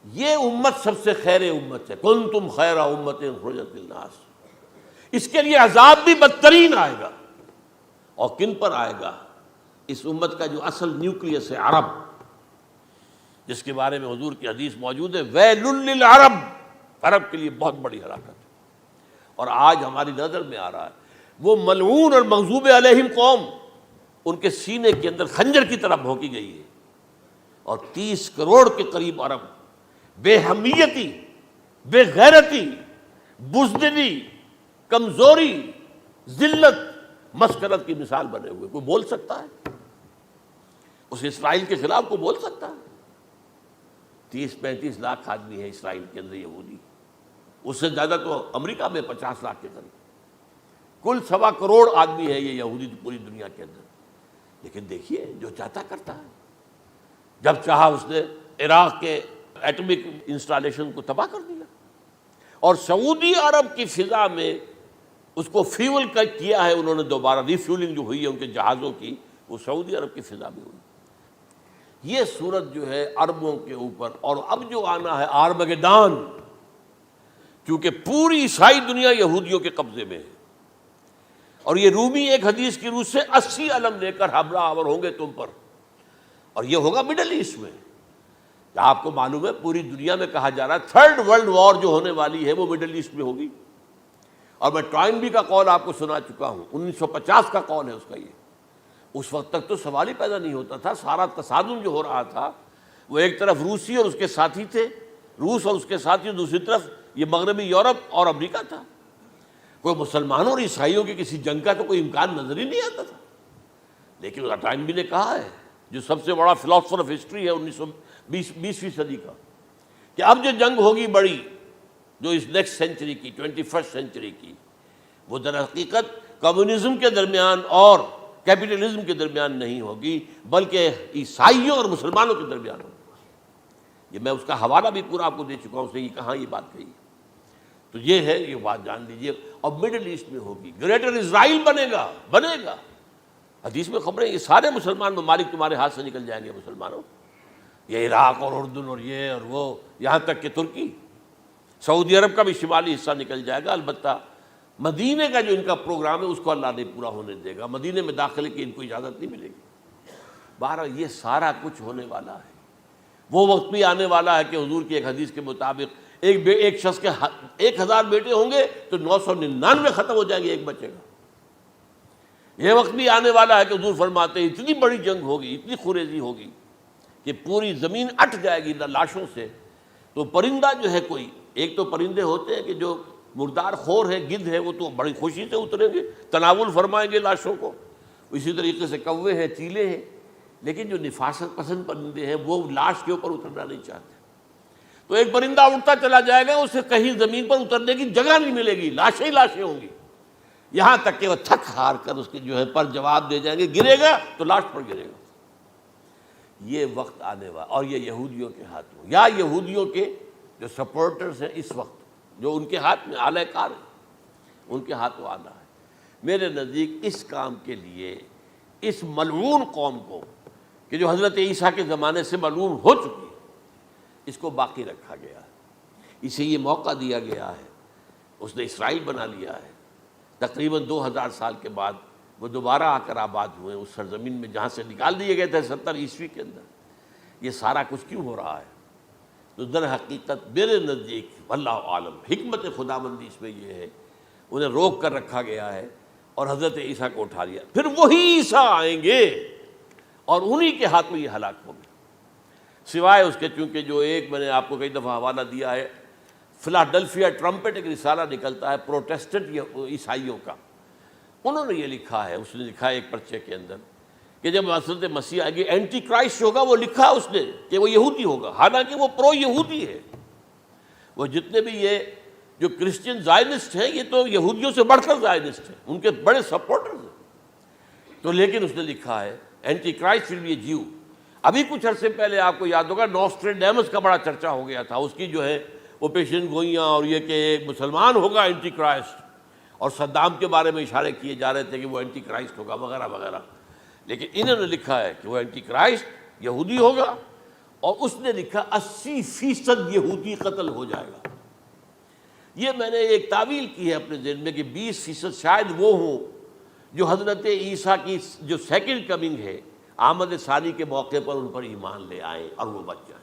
یہ امت سب سے خیر امت ہے، کنتم خیر امت اخرجت للناس. اس کے لیے عذاب بھی بدترین آئے گا. اور کن پر آئے گا؟ اس امت کا جو اصل نیوکلیس ہے عرب، جس کے بارے میں حضور کی حدیث موجود ہے ویل للعرب، عرب کے لیے بہت بڑی ہلاکت ہے. اور آج ہماری نظر میں آ رہا ہے وہ ملعون اور مغضوب علیہم قوم، ان کے سینے کے اندر خنجر کی طرح بھونکی گئی ہے. اور 30 کروڑ کے قریب عرب بے حمیتی، بے غیرتی، بزدلی، کمزوری، ذلت، مسکنت کی مثال بنے ہوئے. کوئی بول سکتا ہے اس اسرائیل کے خلاف؟ کوئی بول سکتا ہے؟ 30-35 لاکھ آدمی ہے اسرائیل کے اندر یہودی، اس سے زیادہ تو امریکہ میں 50 لاکھ کے قریب، کل 1.25 کروڑ آدمی ہے یہ یہودی پوری دنیا کے اندر. لیکن دیکھیے جو چاہتا کرتا ہے. جب چاہا اس نے عراق کے ایٹمک انسٹالیشن کو تباہ کر دیا، اور سعودی عرب کی فضا میں اس کو فیول کیا ہے انہوں نے. دوبارہ ری فیولنگ جو ہوئی ہے ان کے جہازوں کی، وہ سعودی عرب کی فضا میں ہوئی. یہ صورت جو ہے عربوں کے اوپر. اور اب جو آنا ہے آرمگیدان، کیونکہ پوری عیسائی دنیا یہودیوں کے قبضے میں ہے، اور یہ رومی ایک حدیث کی روح سے 80 علم لے کر حملہ آور ہوں گے تم پر. اور یہ ہوگا مڈل ایسٹ میں. آپ کو معلوم ہے پوری دنیا میں کہا جا رہا ہے 3rd ورلڈ وار جو ہونے والی ہے وہ مڈل ایسٹ میں ہوگی. اور میں ٹوائنبی کا قول آپ کو سنا چکا ہوں، 1950 کا قول ہے اس کا. یہ اس وقت تک تو سوال ہی پیدا نہیں ہوتا تھا. سارا تصادم جو ہو رہا تھا وہ ایک طرف روسی اور اس کے ساتھی تھے، روس اور اس کے ساتھی، دوسری طرف یہ مغربی یورپ اور امریکہ تھا. کوئی مسلمانوں اور عیسائیوں کی کسی جنگ کا تو کوئی امکان نظر ہی نہیں آتا تھا. لیکن ٹائنبی نے کہا ہے، جو سب سے بڑا فلاسفر آف ہسٹری ہے 20ویں صدی کا، کہ اب جو جنگ ہوگی بڑی، جو اس نیکسٹ سینچری کی، 21st سینچری کی، وہ در حقیقت کمیونزم کے درمیان اور کیپٹلزم کے درمیان نہیں ہوگی، بلکہ عیسائیوں اور مسلمانوں کے درمیان ہوگی. یہ میں اس کا حوالہ بھی پورا آپ کو دے چکا ہوں، اس نے یہ کہاں یہ بات کہی. تو یہ ہے، یہ بات جان لیجیے. اور مڈل ایسٹ میں ہوگی، گریٹر اسرائیل بنے گا. حدیث میں خبریں، یہ سارے مسلمان ممالک تمہارے ہاتھ سے نکل جائیں گے مسلمانوں. یہ عراق اور اردن اور یہ اور وہ، یہاں تک کہ ترکی، سعودی عرب کا بھی شمالی حصہ نکل جائے گا. البتہ مدینے کا جو ان کا پروگرام ہے اس کو اللہ نہیں پورا ہونے دے گا. مدینے میں داخلے کی ان کو اجازت نہیں ملے گی. بہرحال یہ سارا کچھ ہونے والا ہے. وہ وقت بھی آنے والا ہے کہ حضور کی ایک حدیث کے مطابق ایک شخص کے 1000 بیٹے ہوں گے تو 999 ختم ہو جائیں گے، ایک بچے گا. یہ وقت بھی آنے والا ہے کہ حضور فرماتے ہیں اتنی بڑی جنگ ہوگی، اتنی خوریزی ہوگی کہ پوری زمین اٹ جائے گی لاشوں سے. تو پرندہ جو ہے، کوئی ایک تو پرندے ہوتے ہیں کہ جو مردار خور ہے، گدھ ہے، وہ تو بڑی خوشی سے اتریں گے، تناول فرمائیں گے لاشوں کو. اسی طریقے سے کوے ہیں، چیلے ہیں. لیکن جو نفاست پسند پرندے ہیں وہ لاش کے اوپر اترنا نہیں چاہتے. تو ایک پرندہ اڑتا چلا جائے گا، اسے کہیں زمین پر اترنے کی جگہ نہیں ملے گی، لاشیں ہی لاشیں ہوں گی. یہاں تک کہ وہ تھک ہار کر اس کے جو ہے پر جواب دے جائیں گے، گرے گا تو لاش پر گرے گا. یہ وقت آنے والا، اور یہ یہودیوں کے ہاتھوں، یا یہودیوں کے جو سپورٹرز ہیں اس وقت، جو ان کے ہاتھ میں آلہ کار ہیں، ان کے ہاتھوں آنا ہے۔ میرے نزدیک اس کام کے لیے اس ملعون قوم کو، کہ جو حضرت عیسیٰ کے زمانے سے ملعون ہو چکی ہے، اس کو باقی رکھا گیا ہے، اسے یہ موقع دیا گیا ہے۔ اس نے اسرائیل بنا لیا ہے، تقریباً 2000 سال کے بعد وہ دوبارہ آ کر آباد ہوئے اس سرزمین میں جہاں سے نکال دیے گئے تھے 70 عیسوی کے اندر۔ یہ سارا کچھ کیوں ہو رہا ہے؟ تو در حقیقت میرے نزدیک واللہ عالم حکمت خداوندی اس میں یہ ہے، انہیں روک کر رکھا گیا ہے اور حضرت عیسیٰ کو اٹھا لیا، پھر وہی عیسیٰ آئیں گے اور انہی کے ہاتھ میں یہ ہلاک ہوگی۔ سوائے اس کے چونکہ جو ایک میں نے آپ کو کئی دفعہ حوالہ دیا ہے، فلاڈلفیا ٹرمپٹ ایک رسالہ نکلتا ہے پروٹیسٹنٹ عیسائیوں کا، انہوں نے یہ لکھا ہے، اس نے لکھا ہے ایک پرچے کے اندر کہ جب حضرت مسیح آئے گی اینٹی کرائسٹ ہوگا، وہ لکھا اس نے کہ وہ یہودی ہوگا، حالانکہ وہ پرو یہودی ہے۔ وہ جتنے بھی یہ جو کرسچن زائنسٹ ہیں، یہ تو یہودیوں سے بڑھ کر زائنسٹ ہیں، ان کے بڑے سپورٹرز ہیں۔ تو لیکن اس نے لکھا ہے اینٹی کرائسٹ ول بی اے جیو۔ ابھی کچھ عرصے پہلے آپ کو یاد ہوگا نوسٹریڈیمس کا بڑا چرچا ہو گیا تھا، اس کی جو ہے وہ پیشن گوئیاں اور یہ کہ ایک مسلمان ہوگا اینٹی کرائسٹ، اور صدام کے بارے میں اشارے کیے جا رہے تھے کہ وہ اینٹی کرائسٹ ہوگا وغیرہ وغیرہ۔ لیکن انہوں نے لکھا ہے کہ وہ اینٹی کرائسٹ یہودی ہوگا، اور اس نے لکھا 80% یہودی قتل ہو جائے گا۔ یہ میں نے ایک تعویل کی ہے اپنے ذہن میں کہ 20% شاید وہ ہوں جو حضرت عیسیٰ کی جو سیکنڈ کمنگ ہے، آمد ثانی کے موقع پر ان پر ایمان لے آئیں اور وہ بچ جائیں۔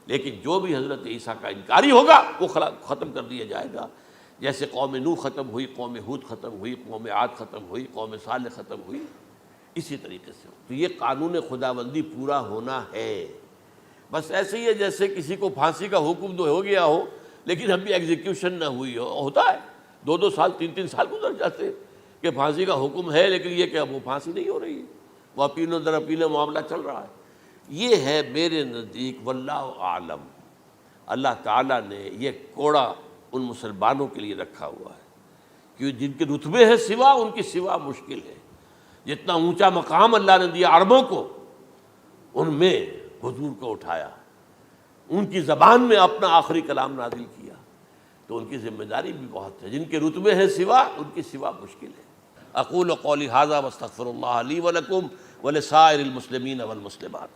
لیکن جو بھی حضرت عیسیٰ کا انکاری ہوگا وہ ختم کر دیا جائے گا، جیسے قوم نوح ختم ہوئی، قوم ہود ختم ہوئی، قوم عاد ختم ہوئی، قوم صالح ختم ہوئی، اسی طریقے سے۔ تو یہ قانون خداوندی پورا ہونا ہے۔ بس ایسے ہی ہے جیسے کسی کو پھانسی کا حکم تو ہو گیا ہو لیکن ابھی ایگزیکیوشن نہ ہوئی ہو، ہوتا ہے 2 سال 3 سال گزر جاتے ہیں کہ پھانسی کا حکم ہے لیکن یہ کہ اب وہ پھانسی نہیں ہو رہی ہے، وہ اپیل در اپیل معاملہ چل رہا ہے۔ یہ ہے میرے نزدیک واللہ عالم، اللہ تعالیٰ نے یہ کوڑا ان مسلمانوں کے لیے رکھا ہوا ہے کہ جن کے رتبے ہیں سوا، ان کی سوا مشکل ہے۔ جتنا اونچا مقام اللہ نے دیا عربوں کو، ان میں حضور کو اٹھایا، ان کی زبان میں اپنا آخری کلام نازل کیا، تو ان کی ذمہ داری بھی بہت ہے۔ جن کے رتبے ہیں سوا، ان کی سوا مشکل ہے۔ اقول قولی ھذا واستغفر اللہ لی ولکم ولسائر المسلمین والمسلمات۔